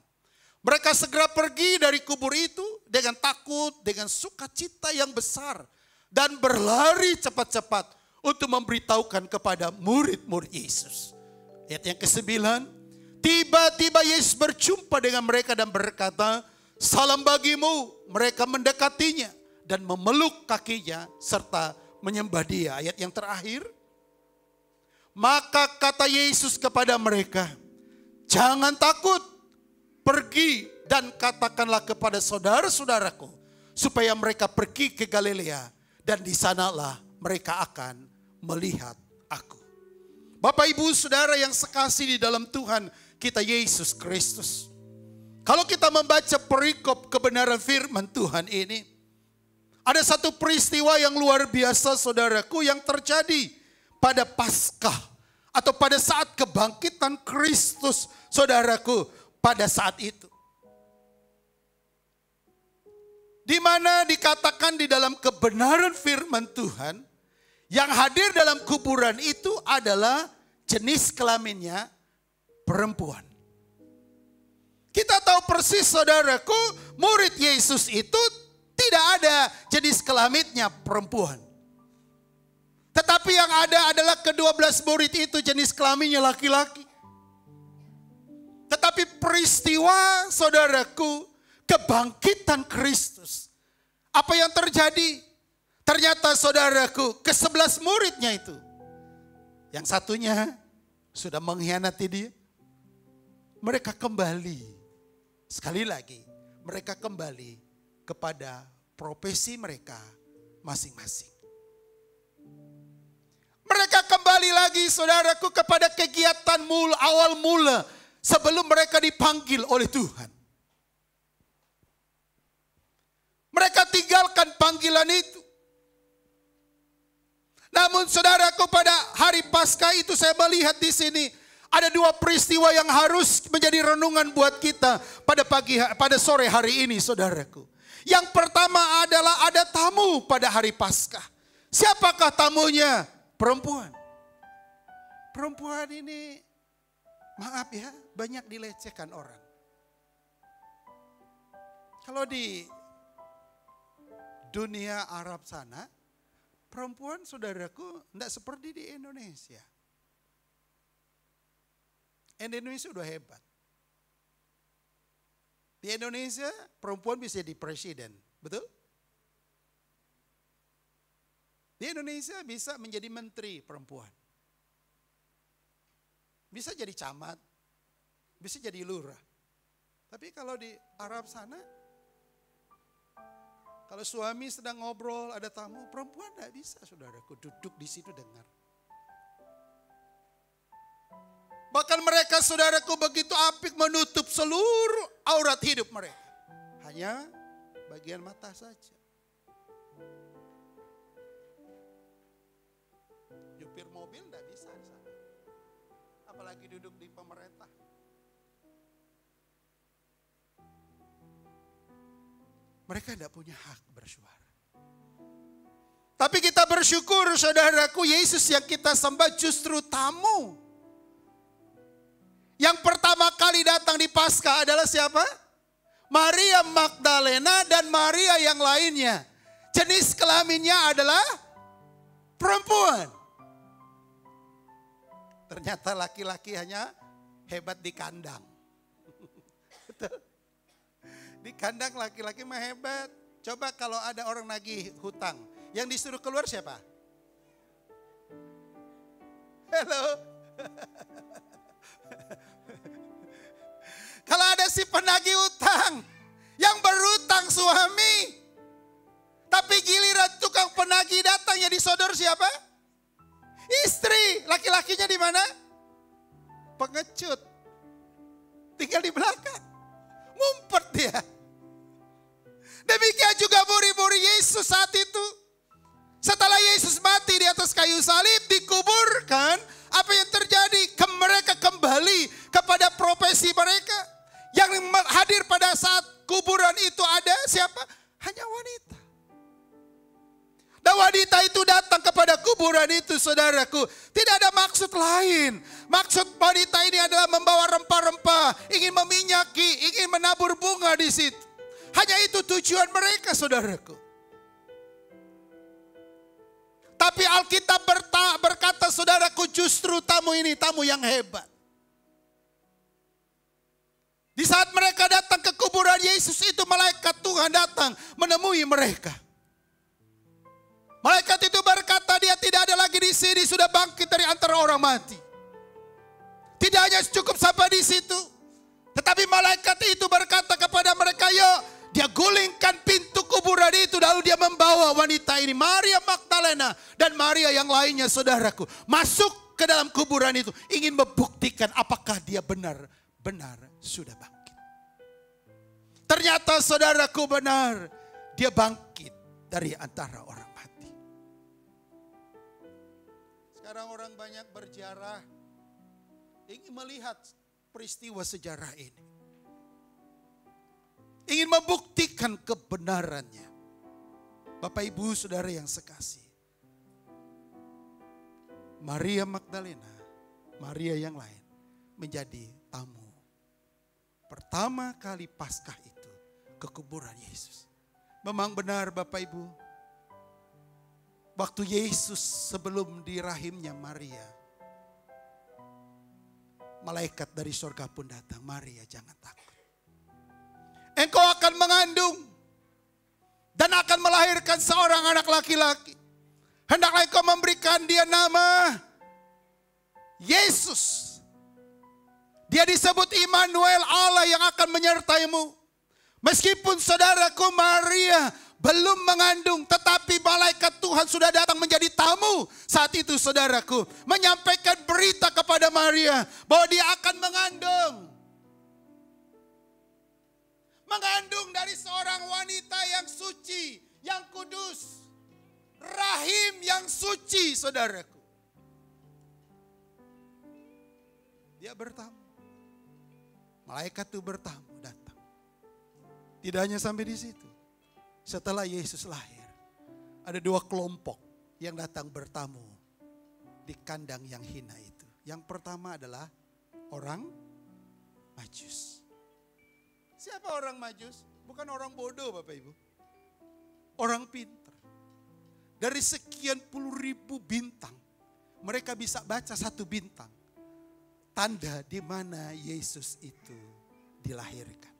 Mereka segera pergi dari kubur itu dengan takut, dengan sukacita yang besar. Dan berlari cepat-cepat untuk memberitahukan kepada murid-murid Yesus. Ayat yang ke-9. Tiba-tiba Yesus berjumpa dengan mereka dan berkata, salam bagimu. Mereka mendekatinya dan memeluk kakinya serta menyembah dia. Ayat yang terakhir. Maka kata Yesus kepada mereka, jangan takut, pergi dan katakanlah kepada saudara-saudaraku supaya mereka pergi ke Galilea dan di sanalah mereka akan melihat aku. Bapak Ibu Saudara yang sekasih di dalam Tuhan kita Yesus Kristus. Kalau kita membaca perikop kebenaran firman Tuhan ini, ada satu peristiwa yang luar biasa saudaraku yang terjadi pada Paskah Atau pada saat kebangkitan Kristus, saudaraku, pada saat itu. Di mana dikatakan di dalam kebenaran firman Tuhan, yang hadir dalam kuburan itu adalah jenis kelaminnya perempuan. Kita tahu persis, saudaraku, murid Yesus itu tidak ada jenis kelaminnya perempuan. Tetapi yang ada adalah ke-12 murid itu jenis kelaminnya laki-laki. Tetapi peristiwa, saudaraku, kebangkitan Kristus. Apa yang terjadi? Ternyata, saudaraku, ke-11 muridnya itu, yang satunya sudah mengkhianati dia. Mereka kembali, sekali lagi, mereka kembali kepada profesi mereka masing-masing. Mereka kembali lagi, saudaraku, kepada kegiatan awal mula sebelum mereka dipanggil oleh Tuhan. Mereka tinggalkan panggilan itu. Namun, saudaraku, pada hari Paskah itu saya melihat di sini ada dua peristiwa yang harus menjadi renungan buat kita pada sore hari ini, saudaraku. Yang pertama adalah ada tamu pada hari Paskah. Siapakah tamunya? Perempuan. Perempuan ini, maaf ya, banyak dilecehkan orang. Kalau di dunia Arab sana, perempuan, saudaraku, tidak seperti di Indonesia. Indonesia udah hebat. Di Indonesia, perempuan bisa jadi presiden, betul? Di Indonesia bisa menjadi menteri perempuan. Bisa jadi camat, bisa jadi lurah. Tapi kalau di Arab sana, kalau suami sedang ngobrol, ada tamu, perempuan tidak bisa, saudaraku, duduk di situ dengar. Bahkan mereka, saudaraku, begitu apik menutup seluruh aurat hidup mereka. Hanya bagian mata saja. Nyupir mobil tidak bisa di sana. Apalagi duduk di pemerintah. Mereka tidak punya hak bersuara. Tapi kita bersyukur, saudaraku, Yesus yang kita sembah justru tamu. Yang pertama kali datang di Paskah adalah siapa? Maria Magdalena dan Maria yang lainnya. Jenis kelaminnya adalah perempuan. Ternyata laki-laki hanya hebat di kandang. Betul. Di kandang laki-laki mah hebat. Coba kalau ada orang nagih hutang, yang disuruh keluar siapa? Halo. Kalau ada si penagih hutang yang berhutang suami, tapi giliran tukang penagih datang, yang disodor siapa? Istri. Laki-lakinya di mana? Pengecut. Tinggal di belakang. Ngumpet dia. Demikian juga murid-murid Yesus saat itu. Setelah Yesus mati di atas kayu salib, dikuburkan, apa yang terjadi? Mereka kembali kepada profesi mereka. Yang hadir pada saat kuburan itu ada siapa? Hanya wanita. Dan wanita itu datang kepada kuburan itu, saudaraku. Tidak ada maksud lain. Maksud wanita ini adalah membawa rempah-rempah. Ingin meminyaki, ingin menabur bunga di situ. Hanya itu tujuan mereka, saudaraku. Tapi Alkitab berkata, saudaraku, justru tamu ini tamu yang hebat. Di saat mereka datang ke kuburan Yesus itu, malaikat Tuhan datang menemui mereka. Malaikat itu berkata, dia tidak ada lagi di sini, sudah bangkit dari antara orang mati. Tidak hanya cukup sampai di situ, tetapi malaikat itu berkata kepada mereka, yuk, dia gulingkan pintu kuburan itu, lalu dia membawa wanita ini, Maria Magdalena dan Maria yang lainnya, saudaraku, masuk ke dalam kuburan itu, ingin membuktikan apakah dia benar-benar sudah bangkit. Ternyata, saudaraku, benar, dia bangkit dari antara orang mati. Sekarang orang banyak berziarah ingin melihat peristiwa sejarah ini. Ingin membuktikan kebenarannya. Bapak Ibu Saudara yang sekasih. Maria Magdalena, Maria yang lain menjadi tamu. Pertama kali Paskah itu ke kuburan Yesus. Memang benar Bapak Ibu. Waktu Yesus sebelum di rahimnya Maria. Malaikat dari surga pun datang. Maria jangan takut. Engkau akan mengandung dan akan melahirkan seorang anak laki-laki. Hendaklah engkau memberikan dia nama Yesus. Dia disebut Immanuel, Allah yang akan menyertaimu. Meskipun saudaraku Maria belum mengandung, tetapi malaikat Tuhan sudah datang menjadi tamu saat itu saudaraku. Menyampaikan berita kepada Maria bahwa dia akan mengandung. Mengandung dari seorang wanita yang suci, yang kudus. Rahim yang suci, saudaraku. Dia bertamu. Malaikat itu bertamu, datang. Tidak hanya sampai di situ. Setelah Yesus lahir, ada dua kelompok yang datang bertamu di kandang yang hina itu. Yang pertama adalah orang Majus. Siapa orang Majus? Bukan orang bodoh Bapak Ibu. Orang pintar. Dari sekian puluh ribu bintang, mereka bisa baca satu bintang. Tanda di mana Yesus itu dilahirkan.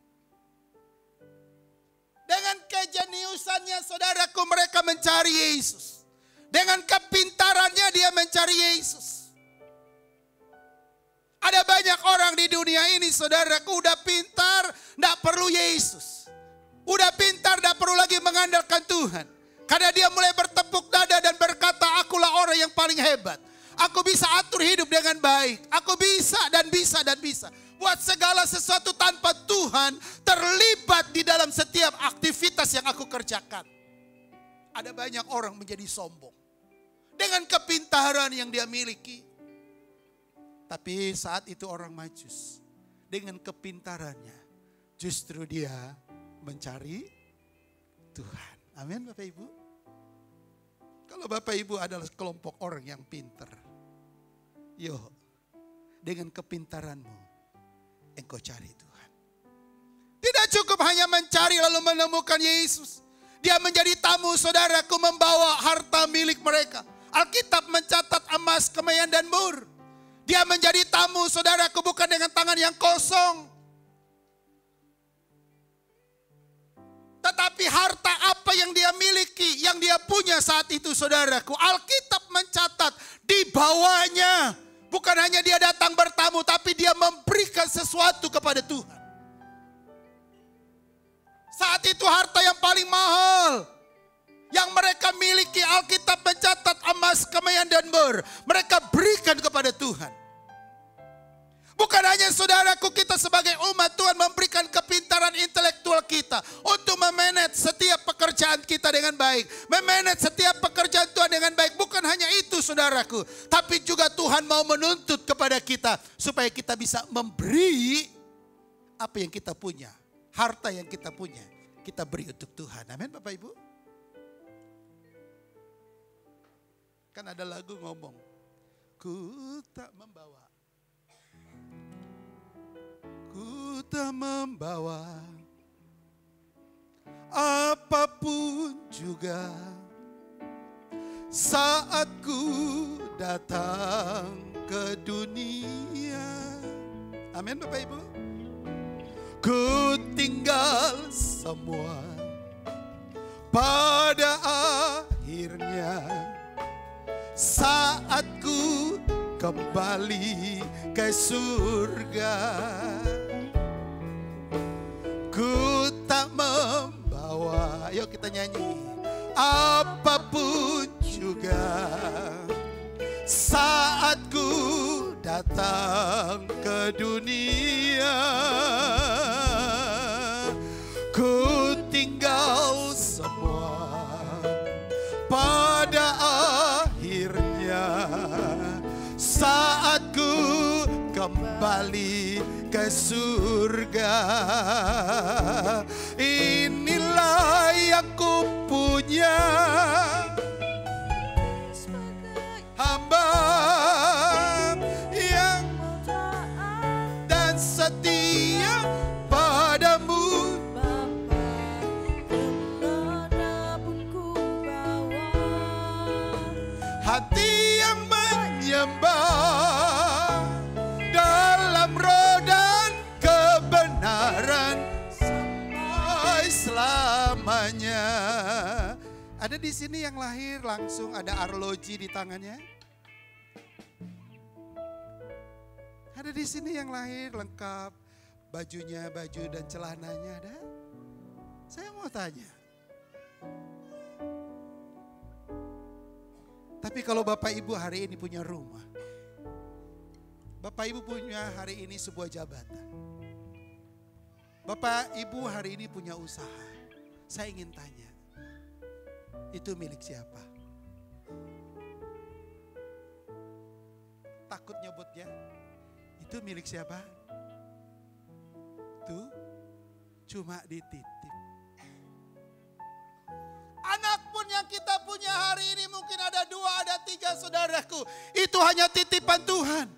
Dengan kejeniusannya saudaraku mereka mencari Yesus. Dengan kepintarannya dia mencari Yesus. Ada banyak orang di dunia ini saudaraku udah pintar, tidak perlu Yesus. Udah pintar, tidak perlu lagi mengandalkan Tuhan. Karena dia mulai bertepuk dada dan berkata, akulah orang yang paling hebat. Aku bisa atur hidup dengan baik. Aku bisa dan bisa dan bisa. Buat segala sesuatu tanpa Tuhan terlibat di dalam setiap aktivitas yang aku kerjakan. Ada banyak orang menjadi sombong. Dengan kepintaran yang dia miliki. Tapi saat itu orang Majus dengan kepintarannya justru dia mencari Tuhan. Amin Bapak Ibu. Kalau Bapak Ibu adalah kelompok orang yang pintar. Yuk dengan kepintaranmu engkau cari Tuhan. Tidak cukup hanya mencari lalu menemukan Yesus. Dia menjadi tamu saudaraku membawa harta milik mereka. Alkitab mencatat emas, kemeyan dan mur. Dia menjadi tamu saudaraku bukan dengan tangan yang kosong. Tetapi harta apa yang dia miliki, yang dia punya saat itu saudaraku. Alkitab mencatat dibawanya. Bukan hanya dia datang bertamu tapi dia memberikan sesuatu kepada Tuhan. Saat itu harta yang paling mahal. Yang mereka miliki Alkitab mencatat emas, kemeyan dan mur. Mereka berikan kepada Tuhan. Bukan hanya saudaraku kita sebagai umat Tuhan memberikan kepintaran intelektual kita. Untuk memanage setiap pekerjaan kita dengan baik. Memanage setiap pekerjaan Tuhan dengan baik. Bukan hanya itu saudaraku. Tapi juga Tuhan mau menuntut kepada kita. Supaya kita bisa memberi apa yang kita punya. Harta yang kita punya. Kita beri untuk Tuhan. Amin Bapak Ibu. Kan ada lagu ngomong, ku tak membawa apapun juga saat ku datang ke dunia. Amin Bapak Ibu. Ku tinggal semua pada akhirnya. Saat ku kembali ke surga, ku tak membawa, yuk kita nyanyi, apapun juga. Saat ku datang ke dunia, ku tinggal semua pada akhirnya. Saat ku kembali kembali ke surga. Inilah yang ku punya, hamba yang dan setia padamu. Hati yang menyembah dalam roh dan kebenaran sampai selamanya. Ada di sini yang lahir langsung ada arloji di tangannya? Ada di sini yang lahir lengkap bajunya, baju dan celananya ada? Saya mau tanya. Tapi kalau Bapak Ibu hari ini punya rumah, Bapak Ibu punya hari ini sebuah jabatan, Bapak Ibu hari ini punya usaha, saya ingin tanya, itu milik siapa? Takut nyebutnya, itu milik siapa? Tuh, cuma dititip. Anak pun yang kita punya hari ini mungkin ada 2, ada 3 saudaraku. Itu hanya titipan Tuhan.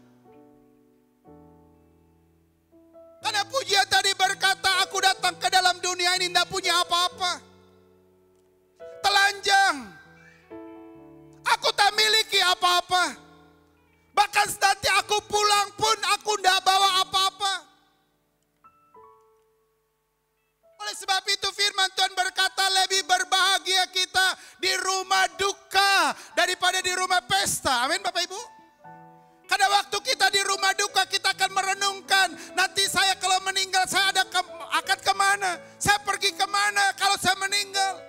Karena pujian tadi berkata, aku datang ke dalam dunia ini tidak punya apa-apa. Telanjang. Aku tak miliki apa-apa. Bahkan nanti aku pulang pun aku tidak bawa apa-apa. Oleh sebab itu firman Tuhan berkata lebih berbahagia kita di rumah duka daripada di rumah pesta. Amin Bapak Ibu. Karena waktu kita di rumah duka kita akan merenungkan. Nanti saya kalau meninggal saya akan kemana? Saya pergi kemana kalau saya meninggal?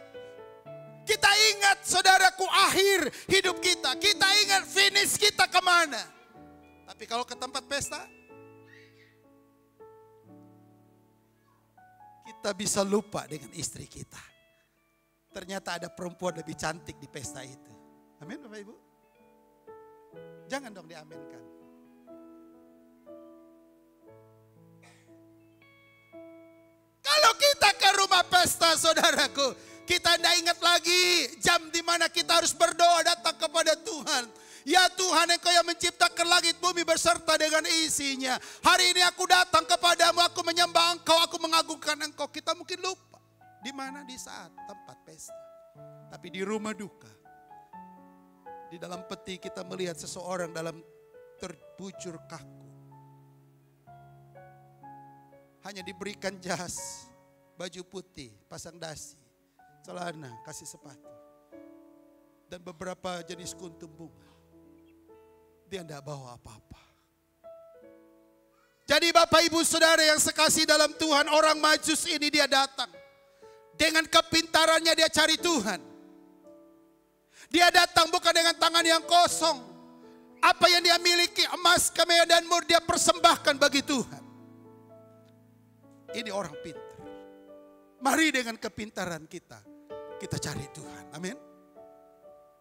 Kita ingat saudaraku akhir hidup kita. Kita ingat finish kita kemana. Tapi kalau ke tempat pesta, kita bisa lupa dengan istri kita. Ternyata ada perempuan lebih cantik di pesta itu. Amin Bapak Ibu. Jangan dong diaminkan. Kalau kita ke rumah pesta saudaraku, kita tidak ingat lagi jam di mana kita harus berdoa datang kepada Tuhan. Ya Tuhan, Engkau yang menciptakan langit bumi beserta dengan isinya. Hari ini aku datang kepadamu, aku menyembah Engkau, aku mengagungkan Engkau. Kita mungkin lupa di mana di saat tempat pesta. Tapi di rumah duka, di dalam peti kita melihat seseorang dalam terbujur kaku. Hanya diberikan jas, baju putih, pasang dasi, celana, kasih sepatu. Dan beberapa jenis kuntum bunga. Dia tidak bawa apa-apa. Jadi Bapak Ibu Saudara yang sekasih dalam Tuhan, orang Majus ini dia datang. Dengan kepintarannya dia cari Tuhan. Dia datang bukan dengan tangan yang kosong. Apa yang dia miliki, emas, kemaya dan mur, dia persembahkan bagi Tuhan. Ini orang pintar. Mari dengan kepintaran kita cari Tuhan. Amin.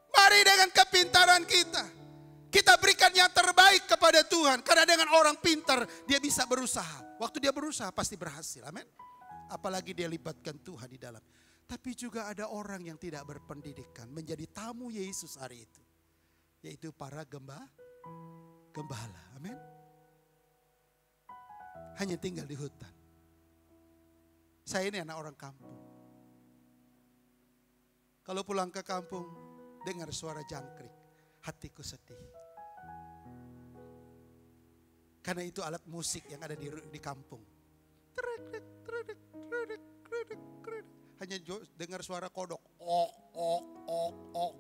Mari dengan kepintaran kita berikan yang terbaik kepada Tuhan. Karena dengan orang pintar dia bisa berusaha. Waktu dia berusaha pasti berhasil. Amin. Apalagi dia libatkan Tuhan di dalam. Tapi juga ada orang yang tidak berpendidikan. Menjadi tamu Yesus hari itu. Yaitu para gembala. Amin. Hanya tinggal di hutan. Saya ini anak orang kampung. Kalau pulang ke kampung dengar suara jangkrik. Hatiku sedih. Karena itu alat musik yang ada di kampung. Hanya dengar suara kodok. Ok, ok, ok, ok.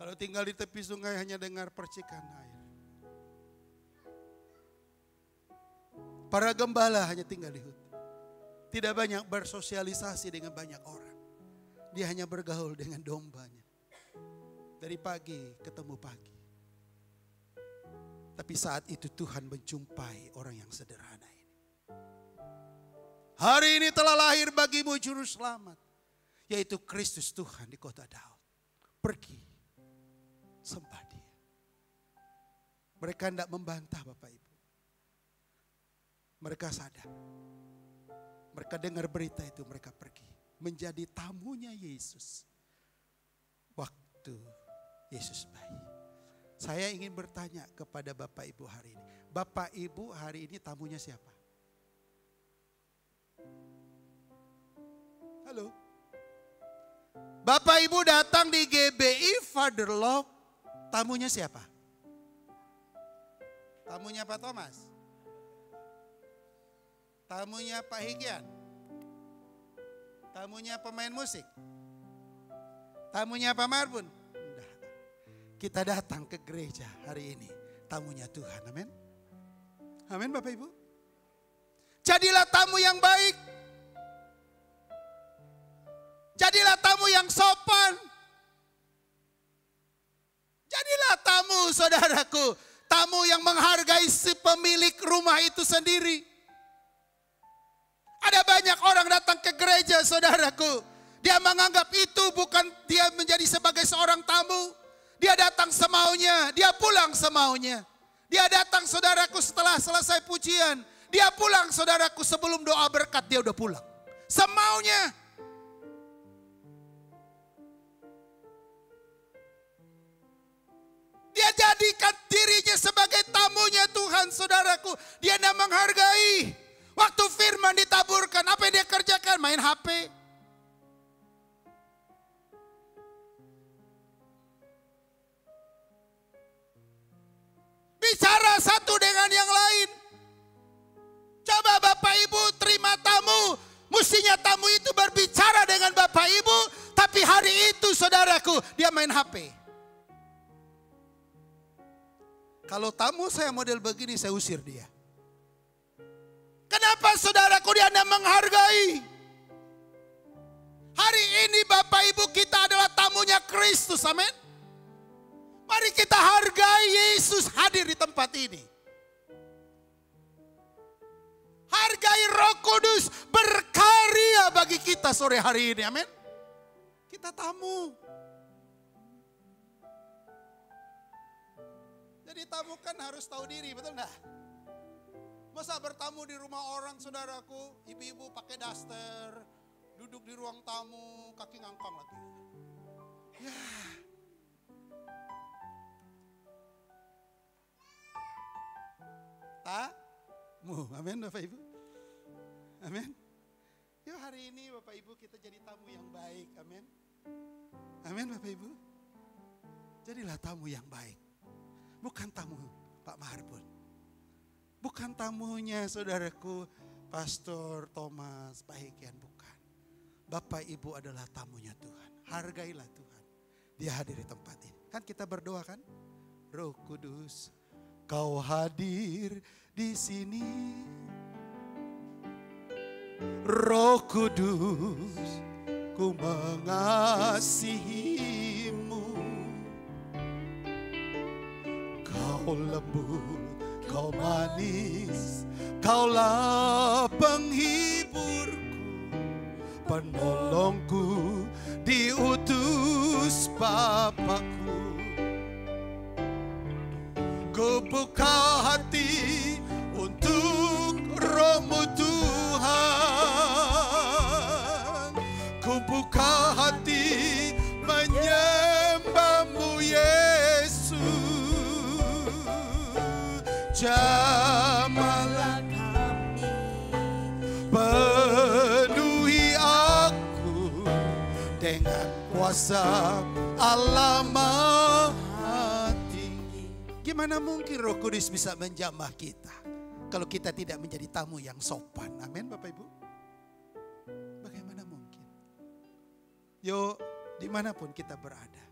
Kalau tinggal di tepi sungai hanya dengar percikan air. Para gembala hanya tinggal di hutan. Tidak banyak bersosialisasi dengan banyak orang. Dia hanya bergaul dengan dombanya. Dari pagi ketemu pagi. Tapi saat itu Tuhan menjumpai orang yang sederhana ini. Hari ini telah lahir bagimu juru selamat. Yaitu Kristus Tuhan di kota Daud. Pergi, sembah dia. Mereka tidak membantah Bapak Ibu. Mereka sadar. Mereka dengar berita itu, mereka pergi. Menjadi tamunya Yesus. Waktu Yesus bayi. Saya ingin bertanya kepada Bapak Ibu hari ini. Bapak Ibu hari ini tamunya siapa? Halo? Bapak Ibu datang di GBI Father Love, tamunya siapa? Tamunya Pak Thomas? Tamunya Pak Higyan? Tamunya pemain musik? Tamunya Pak Marbun? Enggak. Kita datang ke gereja hari ini, tamunya Tuhan, amin. Amin Bapak Ibu. Jadilah tamu yang baik. Jadilah tamu yang sopan. Jadilah tamu saudaraku. Tamu yang menghargai si pemilik rumah itu sendiri. Ada banyak orang datang ke gereja saudaraku. Dia menganggap itu bukan dia menjadi sebagai seorang tamu. Dia datang semaunya, dia pulang semaunya. Dia datang saudaraku setelah selesai pujian. Dia pulang saudaraku sebelum doa berkat dia udah pulang. Semaunya. Dia jadikan dirinya sebagai tamunya Tuhan saudaraku. Dia tidak menghargai. Waktu firman ditaburkan, apa yang dia kerjakan? Main HP. Bicara satu dengan yang lain. Coba Bapak Ibu terima tamu. Mestinya tamu itu berbicara dengan Bapak Ibu. Tapi hari itu saudaraku, dia main HP. Kalau tamu saya model begini, saya usir dia. Kenapa saudaraku dia tidak menghargai? Hari ini Bapak Ibu kita adalah tamunya Kristus, amin. Mari kita hargai Yesus hadir di tempat ini. Hargai Roh Kudus berkarya bagi kita sore hari ini, amin. Kita tamu. Jadi tamu kan harus tahu diri, betul enggak? Masa bertamu di rumah orang saudaraku, ibu-ibu pakai daster, duduk di ruang tamu, kaki ngangkang lagi. Ya. Tamu, amin Bapak Ibu. Amin. Yuk hari ini Bapak Ibu kita jadi tamu yang baik, amin. Amin Bapak Ibu. Jadilah tamu yang baik. Bukan tamu Pak Marbun. Bukan tamunya saudaraku Pastor Thomas, Pak Higyan, bukan. Bapak Ibu adalah tamunya Tuhan. Hargailah Tuhan. Dia hadir di tempat ini. Kan kita berdoa kan? Roh Kudus, Kau hadir di sini. Roh Kudus, ku mengasihimu. Kau lembut, kau manis, kaulah penghiburku, penolongku, diutus Bapakku. Ku buka hati untuk Roh-Mu Tuhan. Ku buka hati menyembah-Mu Yesus. Jamahlah kami, penuhi aku dengan kuasa Allah Maha Tinggi. Gimana mungkin Roh Kudus bisa menjamah kita kalau kita tidak menjadi tamu yang sopan? Amin Bapak Ibu. Bagaimana mungkin? Yuk dimanapun kita berada,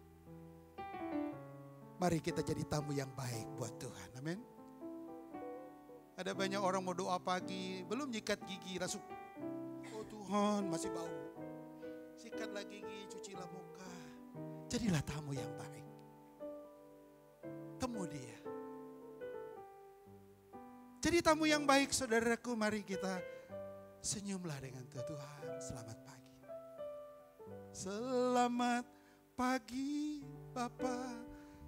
mari kita jadi tamu yang baik buat Tuhan. Amin. Ada banyak orang mau doa pagi, belum nyikat gigi, langsung, oh Tuhan masih bau. Sikatlah gigi, cucilah muka. Jadilah tamu yang baik. Temu dia. Jadi tamu yang baik saudaraku, mari kita senyumlah dengan Tuhan. Selamat pagi. Selamat pagi Bapak.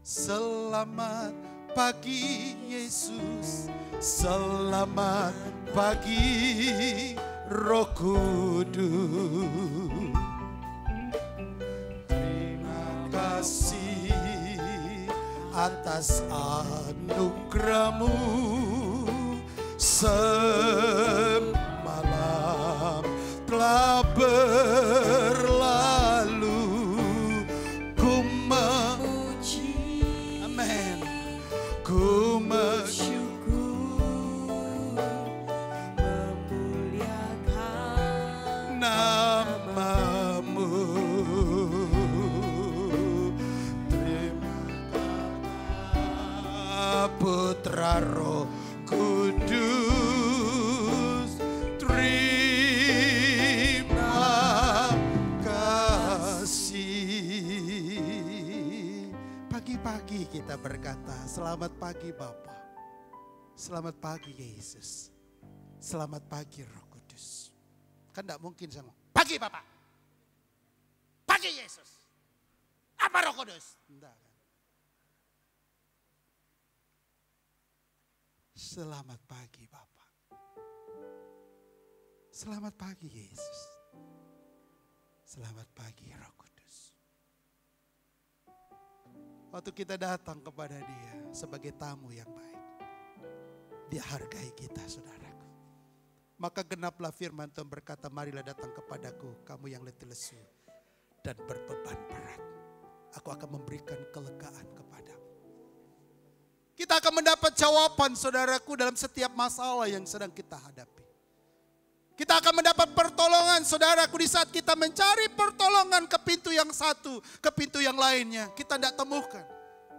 Selamat pagi Yesus, selamat pagi Roh Kudus. Terima kasih atas anugerah-Mu, semalam telah berlalu. Ku memuji, amin, ku bersyukur, memuliakan nama-Mu. Terima kasih Putra Roh Kudus, terima kasih. Pagi-pagi kita berkata, selamat pagi Bapa, selamat pagi Yesus, selamat pagi Roh Kudus. Kan tidak mungkin sama, pagi Bapa, pagi Yesus, apa Roh Kudus? Tidak kan? Selamat pagi Bapa, selamat pagi Yesus, selamat pagi Roh Kudus. Waktu kita datang kepada Dia sebagai tamu yang baik, Dia hargai kita, saudaraku. Maka genaplah firman Tuhan berkata, marilah datang kepadaku kamu yang letih lesu dan berbeban berat. Aku akan memberikan kelegaan kepadamu. Kita akan mendapat jawaban, saudaraku, dalam setiap masalah yang sedang kita hadapi. Kita akan mendapat pertolongan, saudaraku, di saat kita mencari pertolongan ke pintu yang satu, ke pintu yang lainnya. Kita tidak temukan.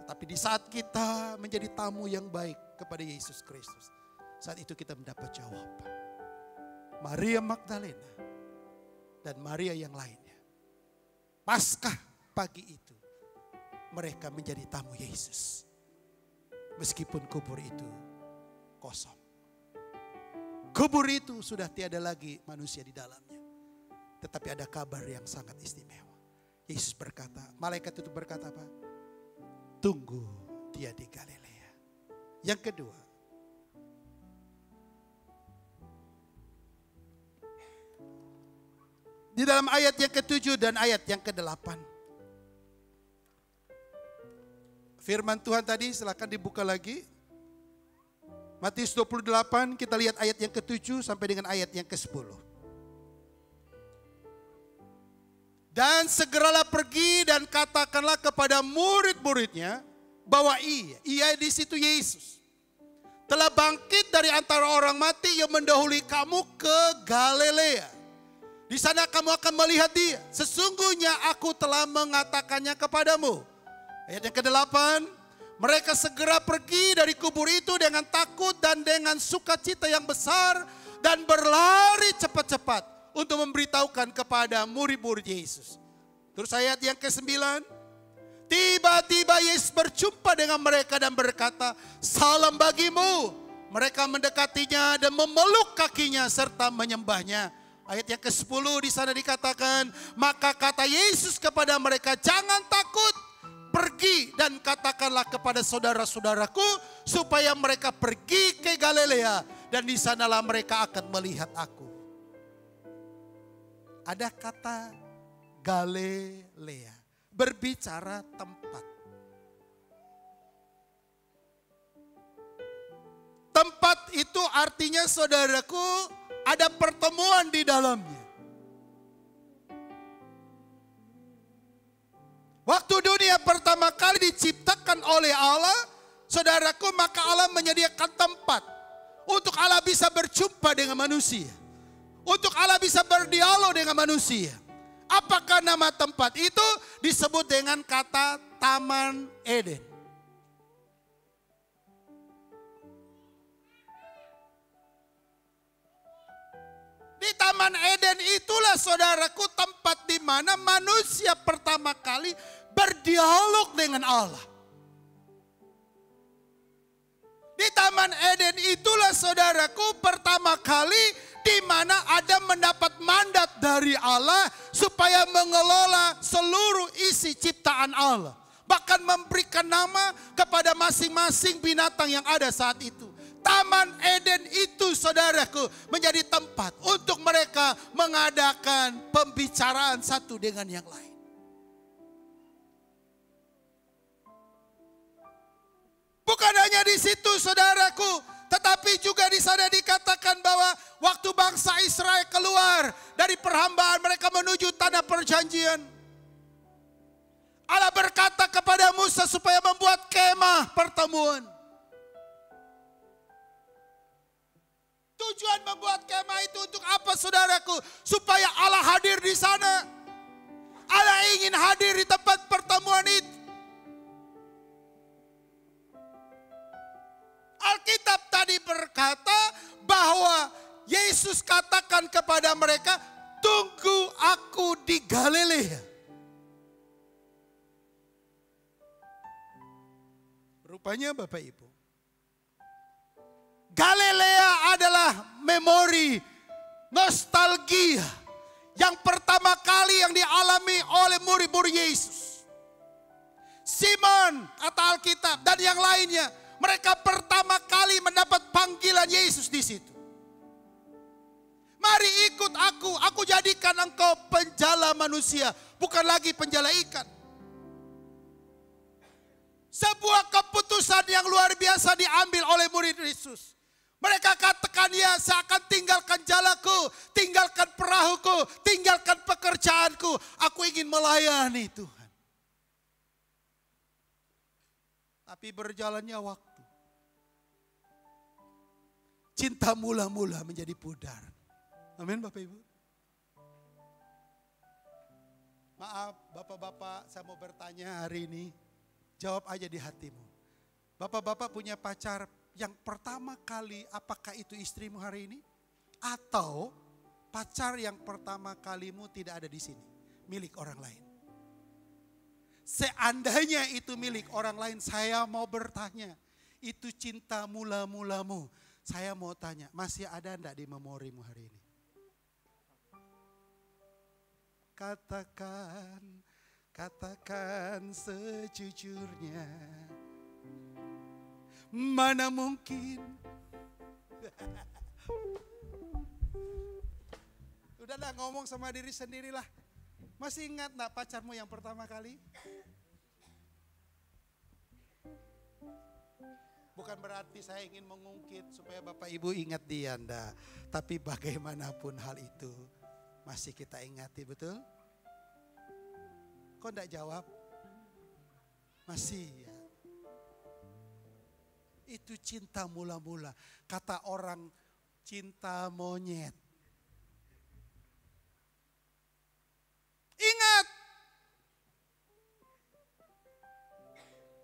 Tapi di saat kita menjadi tamu yang baik kepada Yesus Kristus, saat itu kita mendapat jawaban. Maria Magdalena dan Maria yang lainnya, Paskah pagi itu, mereka menjadi tamu Yesus. Meskipun kubur itu kosong. Kubur itu sudah tiada lagi manusia di dalamnya. Tetapi ada kabar yang sangat istimewa. Yesus berkata, malaikat itu berkata apa? Tunggu dia di Galilea. Yang kedua, di dalam ayat yang ke-7 dan ayat yang ke-8. Firman Tuhan tadi silakan dibuka lagi. Matius 28 kita lihat ayat yang ke-7 sampai dengan ayat yang ke-10. Dan segeralah pergi dan katakanlah kepada murid-muridnya bahwa ia di situ Yesus telah bangkit dari antara orang mati yang mendahului kamu ke Galilea. Di sana kamu akan melihat dia. Sesungguhnya aku telah mengatakannya kepadamu. Ayat yang ke-8, mereka segera pergi dari kubur itu dengan takut dan dengan sukacita yang besar dan berlari cepat-cepat untuk memberitahukan kepada murid-murid Yesus. Terus ayat yang ke-9, tiba-tiba Yesus berjumpa dengan mereka dan berkata, salam bagimu. Mereka mendekatinya dan memeluk kakinya serta menyembahnya. Ayat yang ke-10 di sana dikatakan, maka kata Yesus kepada mereka, jangan takut. Pergi dan katakanlah kepada saudara-saudaraku supaya mereka pergi ke Galilea dan di sanalah mereka akan melihat aku. Ada kata Galilea, berbicara tempat. Tempat itu artinya, saudaraku, ada pertemuan di dalamnya. Waktu dunia pertama kali diciptakan oleh Allah, saudaraku, maka Allah menyediakan tempat untuk Allah bisa berjumpa dengan manusia. Untuk Allah bisa berdialog dengan manusia. Apakah nama tempat itu? Disebut dengan kata Taman Eden. Di Taman Eden itulah, saudaraku, tempat di mana manusia pertama kali berdialog dengan Allah. Di Taman Eden itulah, saudaraku, pertama kali di mana Adam mendapat mandat dari Allah supaya mengelola seluruh isi ciptaan Allah. Bahkan memberikan nama kepada masing-masing binatang yang ada saat itu. Taman Eden itu saudaraku menjadi tempat untuk mereka mengadakan pembicaraan satu dengan yang lain. Bukan hanya di situ saudaraku, tetapi juga di sana dikatakan bahwa waktu bangsa Israel keluar dari perhambaan mereka menuju tanah perjanjian. Allah berkata kepada Musa supaya membuat kemah pertemuan. Tujuan membuat kemah itu untuk apa saudaraku? Supaya Allah hadir di sana. Allah ingin hadir di tempat pertemuan itu. Alkitab tadi berkata bahwa Yesus katakan kepada mereka, tunggu aku di Galilea. Rupanya Bapak Ibu, Galilea adalah memori, nostalgia yang pertama kali yang dialami oleh murid-murid Yesus. Simon kata Alkitab dan yang lainnya, mereka pertama kali mendapat panggilan Yesus di situ. Mari ikut aku jadikan engkau penjala manusia, bukan lagi penjala ikan. Sebuah keputusan yang luar biasa diambil oleh murid Yesus. Mereka katakan, ya saya akan tinggalkan jalaku, tinggalkan perahuku, tinggalkan pekerjaanku. Aku ingin melayani Tuhan. Tapi berjalannya waktu. Cinta mula-mula menjadi pudar. Amin Bapak Ibu. Maaf Bapak-Bapak, saya mau bertanya hari ini. Jawab aja di hatimu. Bapak-bapak punya pacar yang pertama kali, apakah itu istrimu hari ini? Atau pacar yang pertama kalimu tidak ada di sini, milik orang lain? Seandainya itu milik orang lain, saya mau bertanya, itu cinta mula-mulamu. Saya mau tanya, masih ada enggak di memorimu hari ini? Katakan sejujurnya, mana mungkin. Udah ngomong sama diri sendirilah. Masih ingat enggak pacarmu yang pertama kali? Bukan berarti saya ingin mengungkit supaya Bapak Ibu ingat dia, enggak. Tapi bagaimanapun hal itu masih kita ingati, betul? Kok enggak jawab? Masih ya. Itu cinta mula-mula. Kata orang cinta monyet. Ingat.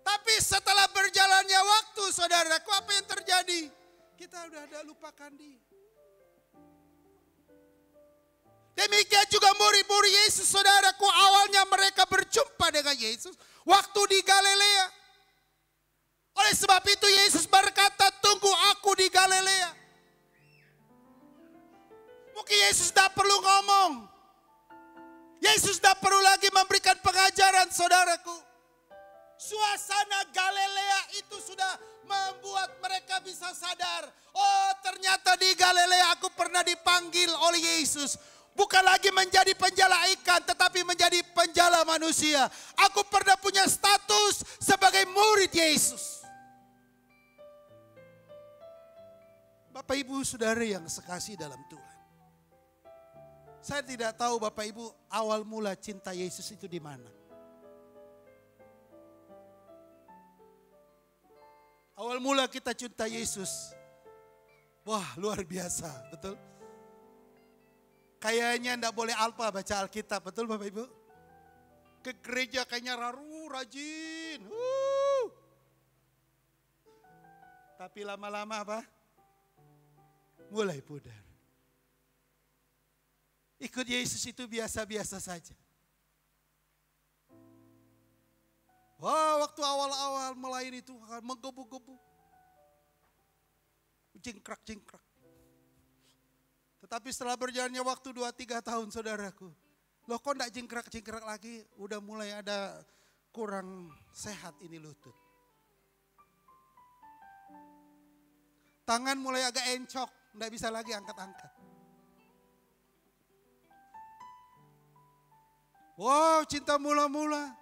Tapi setelah berjalannya waktu saudaraku, apa yang terjadi? Kita udah ada lupakan dia. Demikian juga murid-murid Yesus saudaraku, awalnya mereka berjumpa dengan Yesus waktu di Galilea. Oleh sebab itu Yesus berkata, tunggu aku di Galilea. Mungkin Yesus tidak perlu ngomong. Yesus tidak perlu lagi memberikan pengajaran saudaraku. Suasana Galilea itu sudah membuat mereka bisa sadar. Oh ternyata di Galilea aku pernah dipanggil oleh Yesus. Bukan lagi menjadi penjala ikan, tetapi menjadi penjala manusia. Aku pernah punya status sebagai murid Yesus. Bapak Ibu saudara yang sekasih dalam Tuhan. Saya tidak tahu Bapak Ibu awal mula cinta Yesus itu di mana. Awal mula kita cinta Yesus. Wah luar biasa, betul? Kayaknya enggak boleh alpa baca Alkitab, betul Bapak Ibu? Ke gereja kayaknya rajin. Tapi lama-lama apa? Mulai pudar. Ikut Yesus itu biasa-biasa saja. Wah, waktu awal-awal melayani Tuhan menggebu-gebu. Jingkrak-jingkrak. Tetapi setelah berjalannya waktu 2-3 tahun saudaraku. Loh kok enggak jingkrak-jingkrak lagi? Udah mulai ada kurang sehat ini lutut. Tangan mulai agak encok, enggak bisa lagi angkat-angkat. Wow, cinta mula-mula.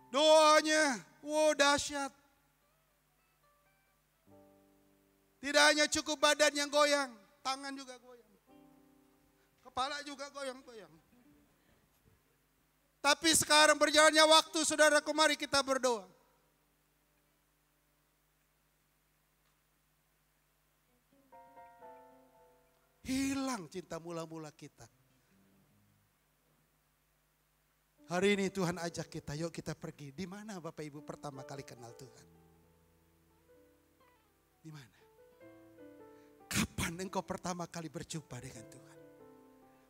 Doanya, wow dahsyat. Tidak hanya cukup badan yang goyang, tangan juga goyang. Kepala juga goyang-goyang. Tapi sekarang berjalannya waktu, saudaraku, mari kita berdoa. Hilang cinta mula-mula kita. Hari ini Tuhan ajak kita, yuk kita pergi. Di mana Bapak Ibu pertama kali kenal Tuhan? Di mana? Kapan engkau pertama kali berjumpa dengan Tuhan?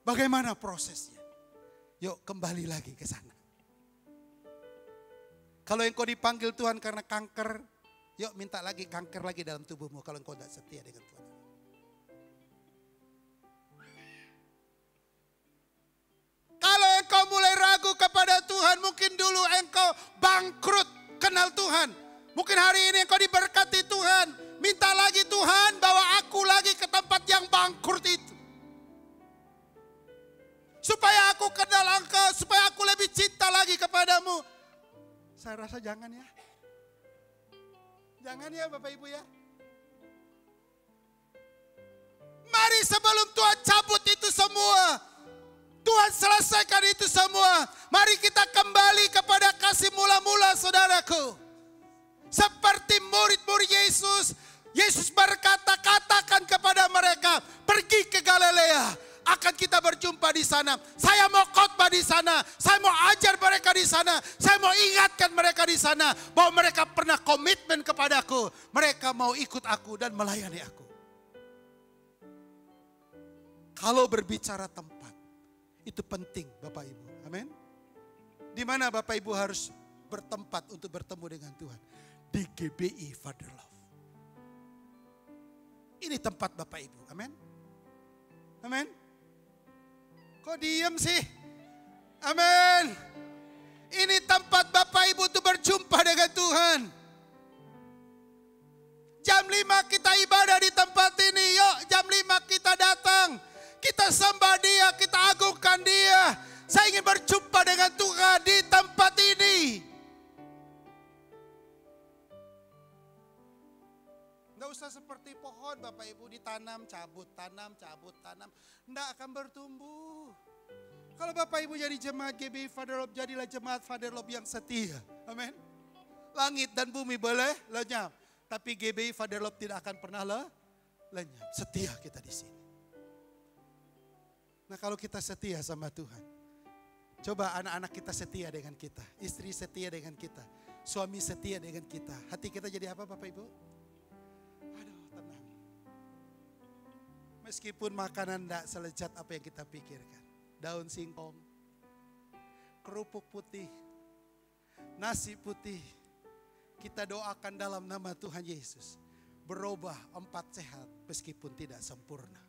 Bagaimana prosesnya? Yuk kembali lagi ke sana. Kalau engkau dipanggil Tuhan karena kanker, yuk minta lagi kanker lagi dalam tubuhmu kalau engkau tidak setia dengan Tuhan. Kalau engkau mulai ragu kepada Tuhan, mungkin dulu engkau bangkrut kenal Tuhan. Mungkin hari ini engkau diberkati Tuhan. Minta lagi Tuhan, bawa aku lagi ke tempat yang bangkrut itu. Supaya aku kenal engkau, supaya aku lebih cinta lagi kepadamu. Saya rasa jangan ya. Jangan ya Bapak Ibu ya. Mari sebelum Tuhan cabut itu semua, Tuhan selesaikan itu semua. Mari kita kembali kepada kasih mula-mula saudaraku. Seperti murid-murid Yesus. Yesus berkata, katakan kepada mereka, pergi ke Galilea. Akan kita berjumpa di sana. Saya mau khotbah di sana. Saya mau ajar mereka di sana. Saya mau ingatkan mereka di sana. Bahwa mereka pernah komitmen kepadaku. Mereka mau ikut aku dan melayani aku. Kalau berbicara tempat, itu penting Bapak Ibu. Amin. Di mana Bapak Ibu harus bertempat untuk bertemu dengan Tuhan? Di GBI Father Love. Ini tempat Bapak Ibu. Amin. Amin. Kok diem sih? Amin. Ini tempat Bapak Ibu untuk berjumpa dengan Tuhan. Jam 5 kita ibadah di tempat ini. Yuk jam 5 kita datang. Kita sembah Dia, kita agungkan Dia. Saya ingin berjumpa dengan Tuhan di tempat ini. Nggak usah seperti pohon Bapak Ibu ditanam, cabut, tanam, cabut, tanam. Nggak akan bertumbuh. Kalau Bapak Ibu jadi jemaat GBI Father Love, jadilah jemaat Father Love yang setia. Amin. Langit dan bumi boleh lenyap. Tapi GBI Father Love tidak akan pernah lenyap. Setia kita di sini. Nah kalau kita setia sama Tuhan, coba anak-anak kita setia dengan kita, istri setia dengan kita, suami setia dengan kita. Hati kita jadi apa Bapak Ibu? Aduh tenang. Meskipun makanan tidak selezat apa yang kita pikirkan. Daun singkong, kerupuk putih, nasi putih. Kita doakan dalam nama Tuhan Yesus. Berubah 4 sehat meskipun tidak sempurna.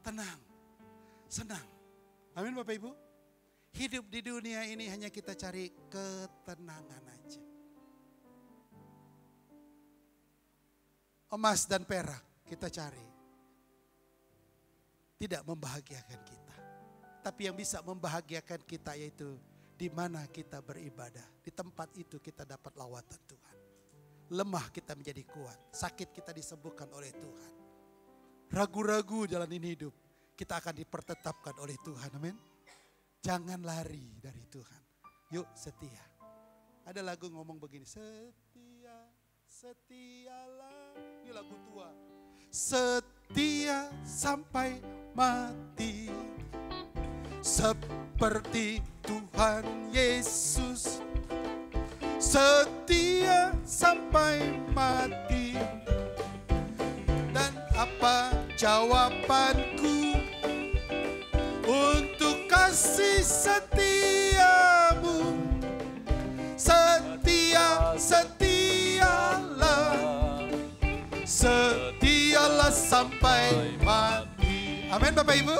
Tenang. Senang. Amin Bapak Ibu. Hidup di dunia ini hanya kita cari ketenangan aja. Emas dan perak kita cari. Tidak membahagiakan kita. Tapi yang bisa membahagiakan kita yaitu di mana kita beribadah. Di tempat itu kita dapat lawatan Tuhan. Lemah kita menjadi kuat. Sakit kita disembuhkan oleh Tuhan. Ragu-ragu jalanin hidup. Kita akan dipertetapkan oleh Tuhan, amin. Jangan lari dari Tuhan. Yuk setia. Ada lagu ngomong begini, setia, setialah. Ini lagu tua. Setia sampai mati. Seperti Tuhan Yesus. Setia sampai mati. Dan apa jawabanku? Untuk kasih setiamu, setia, setialah, setialah sampai mati. Amin Bapak Ibu.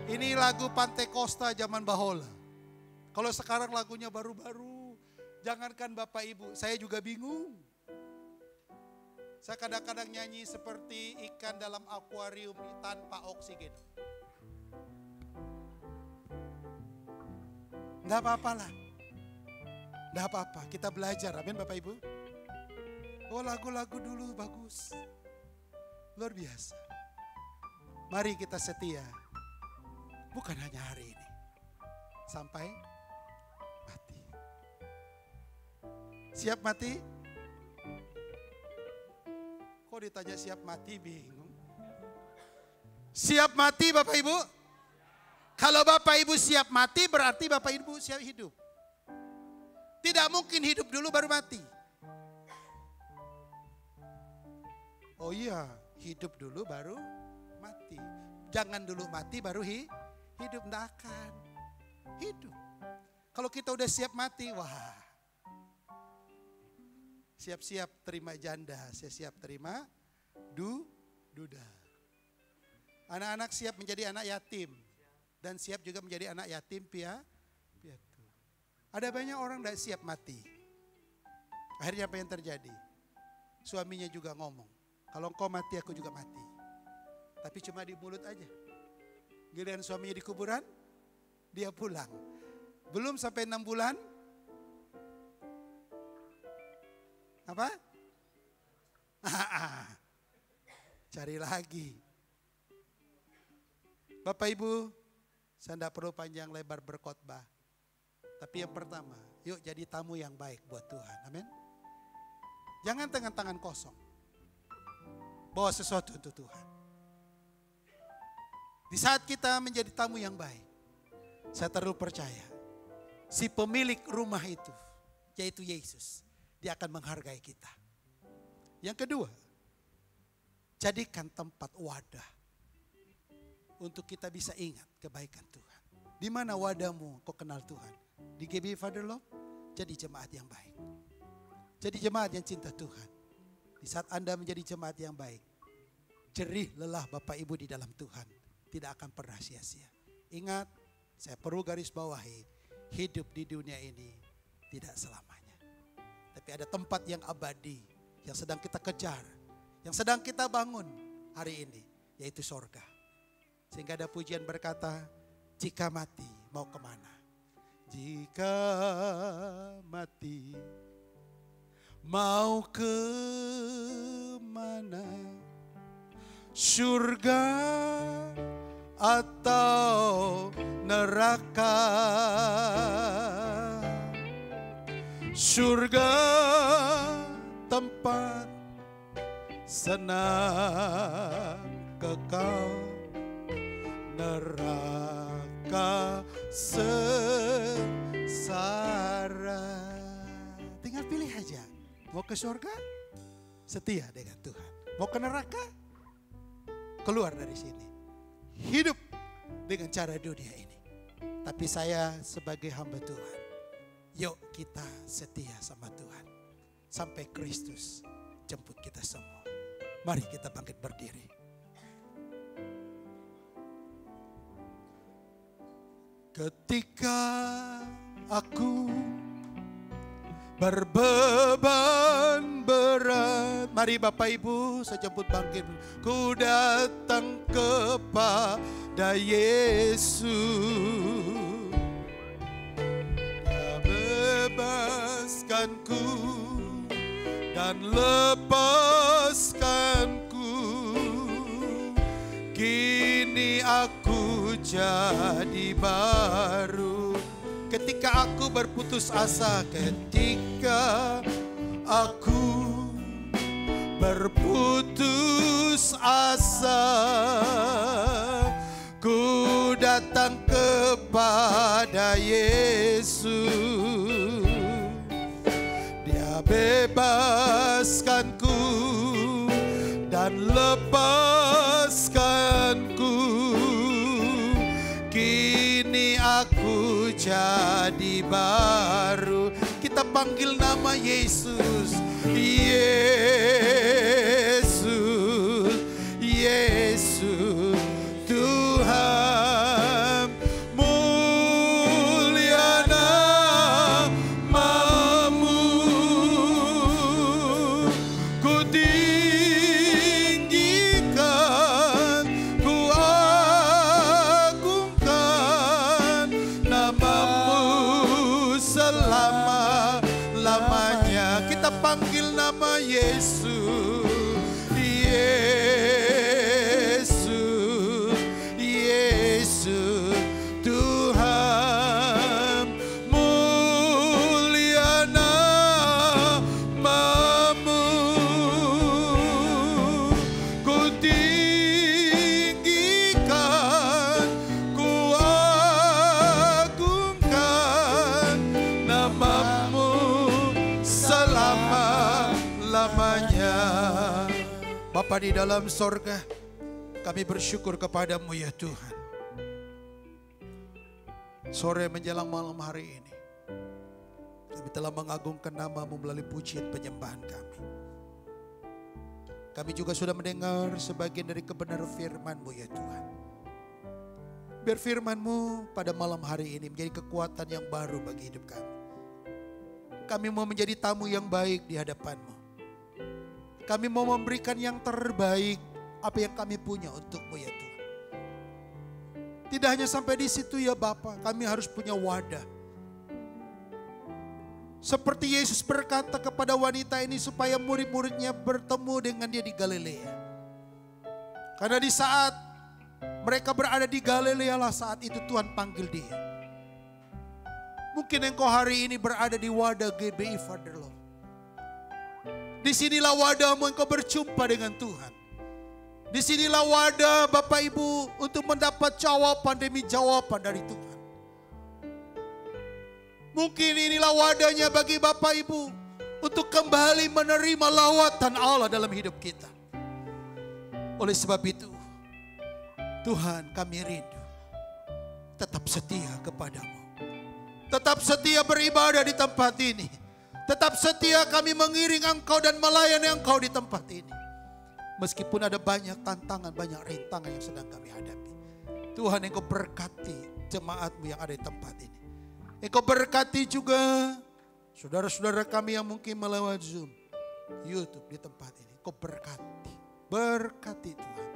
Ini lagu Pantai Costa zaman Bahola. Kalau sekarang lagunya baru-baru, jangankan Bapak Ibu, saya juga bingung. Saya kadang-kadang nyanyi seperti ikan dalam akuarium tanpa oksigen. Enggak apa-apa lah. Enggak apa-apa, kita belajar, amin Bapak Ibu. Oh lagu-lagu dulu bagus. Luar biasa. Mari kita setia. Bukan hanya hari ini. Sampai mati. Siap mati? Kok ditanya siap mati bingung. Siap mati Bapak Ibu? Kalau Bapak Ibu siap mati berarti Bapak Ibu siap hidup. Tidak mungkin hidup dulu baru mati. Oh iya, hidup dulu baru mati. Jangan dulu mati baru hidup, enggak akan hidup. Kalau kita udah siap mati, wah. Siap-siap terima janda, siap terima duda. Anak-anak siap menjadi anak yatim. Dan siap juga menjadi anak yatim piatu. Ada banyak orang tidak siap mati. Akhirnya apa yang terjadi? Suaminya juga ngomong, kalau engkau mati aku juga mati. Tapi cuma di mulut aja. Giliran suaminya di kuburan, dia pulang. Belum sampai 6 bulan. Apa? Cari lagi. Bapak Ibu, saya tidak perlu panjang lebar berkhotbah. Tapi yang pertama, yuk jadi tamu yang baik buat Tuhan. Amin. Jangan dengan tangan kosong. Bawa sesuatu untuk Tuhan. Di saat kita menjadi tamu yang baik, saya terlalu percaya. Si pemilik rumah itu, yaitu Yesus, dia akan menghargai kita. Yang kedua, jadikan tempat wadah untuk kita bisa ingat kebaikan Tuhan. Di mana wadahmu kau kenal Tuhan? Di GBI Father Love, jadi jemaat yang baik. Jadi jemaat yang cinta Tuhan. Di saat Anda menjadi jemaat yang baik, jerih lelah Bapak Ibu di dalam Tuhan tidak akan pernah sia-sia. Ingat, saya perlu garis bawahi, hidup di dunia ini tidak selamanya. Tapi ada tempat yang abadi, yang sedang kita kejar, yang sedang kita bangun hari ini, yaitu sorga. Sehingga ada pujian berkata, jika mati mau kemana? Jika mati mau ke mana? Surga atau neraka? Surga tempat senang kekal, neraka sengsara. Tinggal pilih aja. Mau ke surga? Setia dengan Tuhan. Mau ke neraka? Keluar dari sini. Hidup dengan cara dunia ini. Tapi saya sebagai hamba Tuhan, yuk kita setia sama Tuhan. Sampai Kristus jemput kita semua. Mari kita bangkit berdiri. Ketika aku berbeban berat, mari Bapak Ibu saya jemput bangkit. Ku datang kepada Yesus, Dia bebaskanku dan lepaskanku. Kini aku jadi baru. Ketika aku berputus asa, ketika aku berputus asa, ku datang kepada Yesus. Dia bebaskanku dan lepaskanku. Kini aku jadi baru. Kita panggil nama Yesus. Yesus, Yesus, Tuhan, mulia nama Bapa di dalam sorga, kami bersyukur kepadamu ya Tuhan. Sore menjelang malam hari ini, kami telah mengagungkan namamu melalui pujian penyembahan kami. Kami juga sudah mendengar sebagian dari kebenaran firman-Mu ya Tuhan. Biar firman-Mu pada malam hari ini menjadi kekuatan yang baru bagi hidup kami. Kami mau menjadi tamu yang baik di hadapan-Mu. Kami mau memberikan yang terbaik apa yang kami punya untuk-Mu ya Tuhan. Tidak hanya sampai di situ ya Bapa, kami harus punya wadah. Seperti Yesus berkata kepada wanita ini supaya murid-muridnya bertemu dengan dia di Galilea. Karena di saat mereka berada di Galilea lah saat itu Tuhan panggil dia. Mungkin engkau hari ini berada di wadah GBI Father Love. Disinilah wadahmu engkau berjumpa dengan Tuhan. Disinilah wadah Bapak Ibu untuk mendapat jawaban demi jawaban dari Tuhan. Mungkin inilah wadahnya bagi Bapak Ibu untuk kembali menerima lawatan Allah dalam hidup kita. Oleh sebab itu, Tuhan kami rindu tetap setia kepadamu. Tetap setia beribadah di tempat ini. Tetap setia kami mengiring Engkau dan melayani Engkau di tempat ini. Meskipun ada banyak tantangan, banyak rintangan yang sedang kami hadapi. Tuhan Engkau berkati jemaat-Mu yang ada di tempat ini. Engkau berkati juga saudara-saudara kami yang mungkin melewat Zoom, YouTube di tempat ini. Engkau berkati, berkati Tuhan.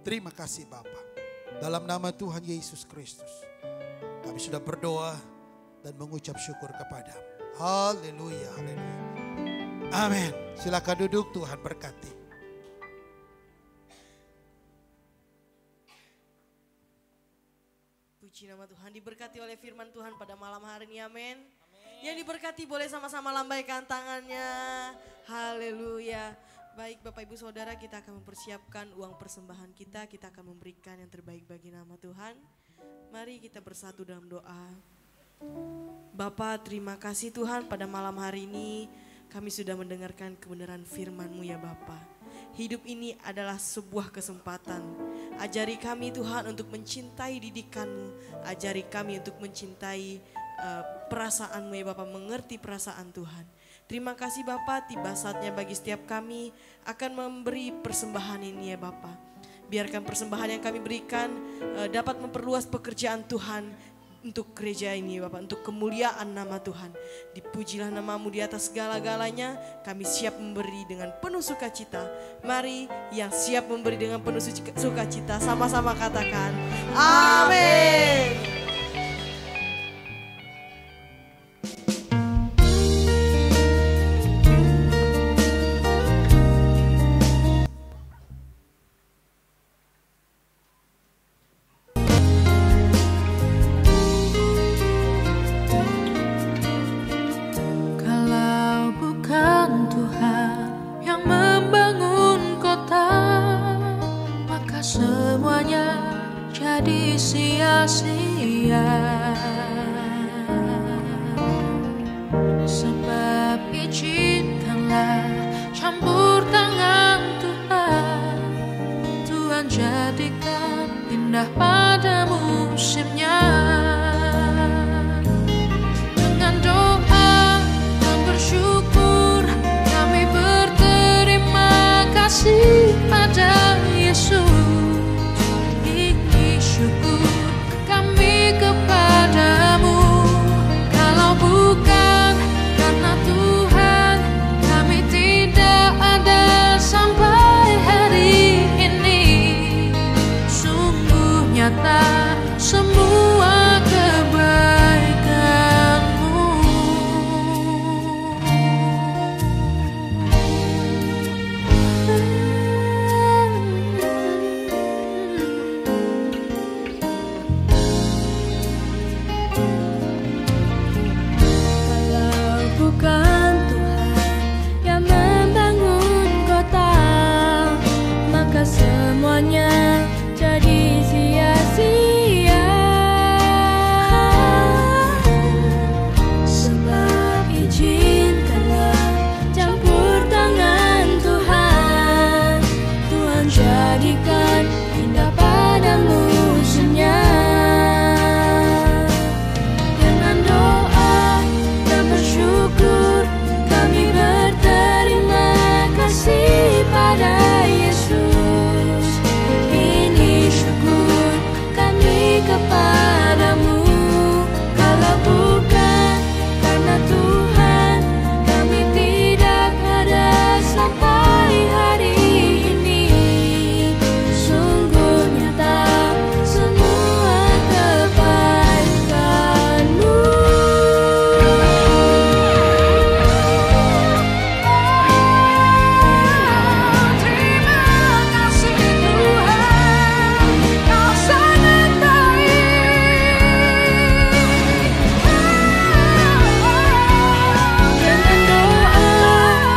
Terima kasih Bapa. Dalam nama Tuhan Yesus Kristus, kami sudah berdoa dan mengucap syukur kepadamu. Haleluya, haleluya. Amin. Silakan duduk, Tuhan berkati. Puji nama Tuhan, diberkati oleh firman Tuhan pada malam hari ini, amin. Yang diberkati boleh sama-sama lambaikan tangannya. Haleluya. Baik Bapak Ibu Saudara, kita akan mempersiapkan uang persembahan kita. Kita akan memberikan yang terbaik bagi nama Tuhan. Mari kita bersatu dalam doa. Bapa, terima kasih Tuhan pada malam hari ini kami sudah mendengarkan kebenaran firman-Mu ya Bapa. Hidup ini adalah sebuah kesempatan. Ajari kami Tuhan untuk mencintai didikan-Mu. Ajari kami untuk mencintai perasaan-Mu ya Bapa, mengerti perasaan Tuhan. Terima kasih Bapa, tiba saatnya bagi setiap kami akan memberi persembahan ini ya Bapa. Biarkan persembahan yang kami berikan dapat memperluas pekerjaan Tuhan untuk gereja ini Bapak, untuk kemuliaan nama Tuhan. Dipujilah nama-Mu di atas segala-galanya. Kami siap memberi dengan penuh sukacita. Mari yang siap memberi dengan penuh sukacita sama-sama katakan amin. Sebab izinkanlah campur tangan Tuhan, Tuhan jadikan indah pada musimnya. Dengan doa dan bersyukur kami berterima kasih pada Yesus. Ini syukur kami kepadamu. Kalau bukan karena Tuhan, kami tidak ada sampai hari ini. Sungguh nyata maka semuanya jadi sia-sia. Sebab izinkanlah campur tangan Tuhan, Tuhan jadikan indah padamu senyap. Dengan doa dan bersyukur kami berterima kasih pada Yesus. Ini syukur kami kepadamu. Kalau bukan karena Tuhan, kami tidak ada sampai hari ini. Sungguh nyata semua kebaikan-Mu. Terima kasih Tuhan, Kau sangat baik. Dengan doa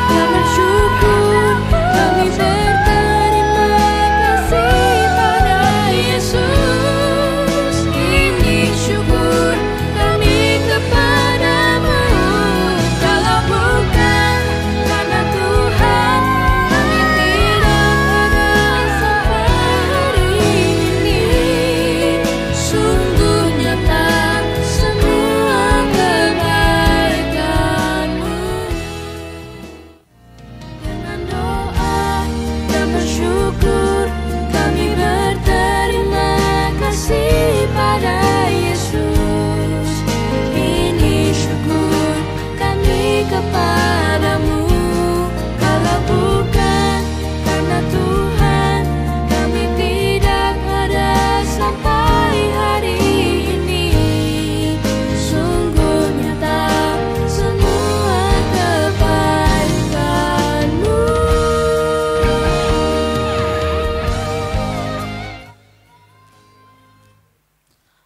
dan bersyukur kami berterima kasih pada Yesus. Ini syukur kami kepadamu. Kalau bukan karena Tuhan, kami tidak ada sampai hari ini. Sungguh nyata semua kebaikan-Mu. Dengan doa dan bersyukur kami berterima kasih pada Yesus. Ini syukur kami kepadamu. Kalau bukan karena Tuhan, kami tidak ada sampai hari ini. Sungguh nyata semua kebaikan-Mu.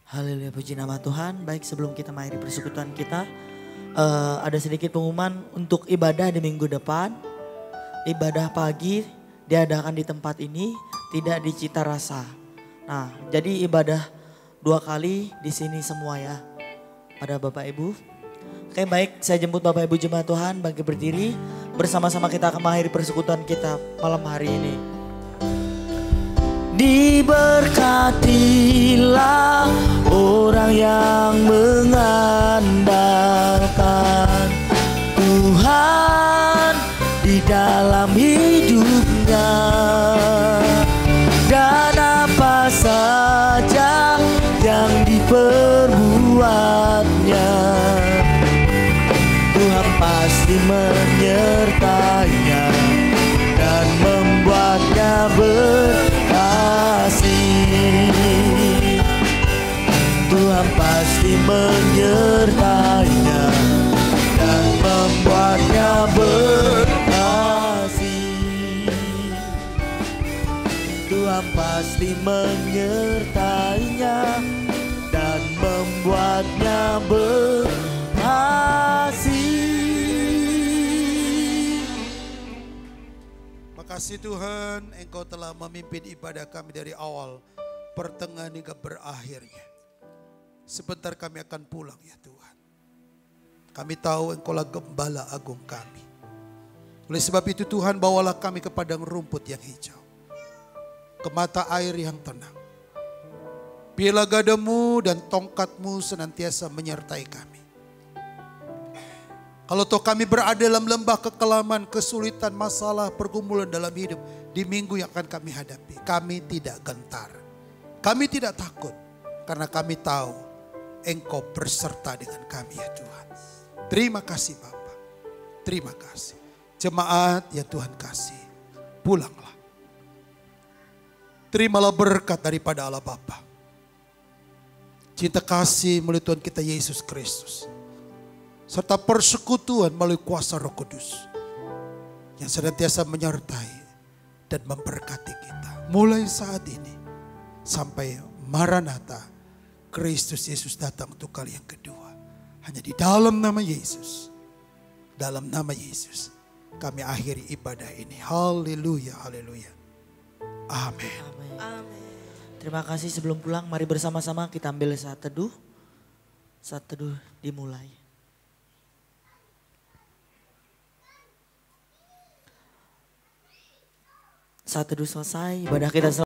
Haleluya, puji nama Tuhan. Baik, sebelum kita mengakhiri persekutuan kita, ada sedikit pengumuman untuk ibadah di minggu depan. Ibadah pagi diadakan di tempat ini, tidak di Cita Rasa. Nah, jadi ibadah 2 kali di sini semua ya, pada Bapak Ibu. Oke, baik, saya jemput Bapak Ibu jemaat Tuhan bagi berdiri. Bersama-sama kita akan mengakhiri persekutuan kita malam hari ini. Diberkatilah orang yang mengandalkan Tuhan di dalam hidupnya, dan apa saja yang diperbuatnya, Tuhan pasti menyertainya dan membuatnya berhasil. Tuhan pasti menyertainya dan membuatnya berhasil. Tuhan pasti menyertainya dan membuatnya berhasil. Makasih Tuhan, Engkau telah memimpin ibadah kami dari awal, pertengahan hingga berakhirnya. Sebentar kami akan pulang ya Tuhan. Kami tahu Engkaulah gembala agung kami. Oleh sebab itu Tuhan, bawalah kami ke padang rumput yang hijau, ke mata air yang tenang. Biarlah gadamu dan tongkatmu senantiasa menyertai kami. Kalau toh kami berada dalam lembah kekelaman, kesulitan, masalah, pergumulan dalam hidup di minggu yang akan kami hadapi, kami tidak gentar. Kami tidak takut karena kami tahu Engkau berserta dengan kami ya Tuhan. Terima kasih Bapa. Terima kasih. Jemaat yang Tuhan kasih, pulanglah. Terimalah berkat daripada Allah Bapa. Cinta kasih melalui Tuhan kita Yesus Kristus, serta persekutuan melalui kuasa Roh Kudus yang senantiasa menyertai dan memberkati kita. Mulai saat ini sampai Maranatha, Kristus Yesus datang untuk kali yang kedua. Hanya di dalam nama Yesus, dalam nama Yesus kami akhiri ibadah ini. Haleluya, haleluya. Amin. Amin. Amin. Terima kasih, sebelum pulang mari bersama-sama kita ambil saat teduh. Saat teduh dimulai. Saat teduh selesai, ibadah kita selesai.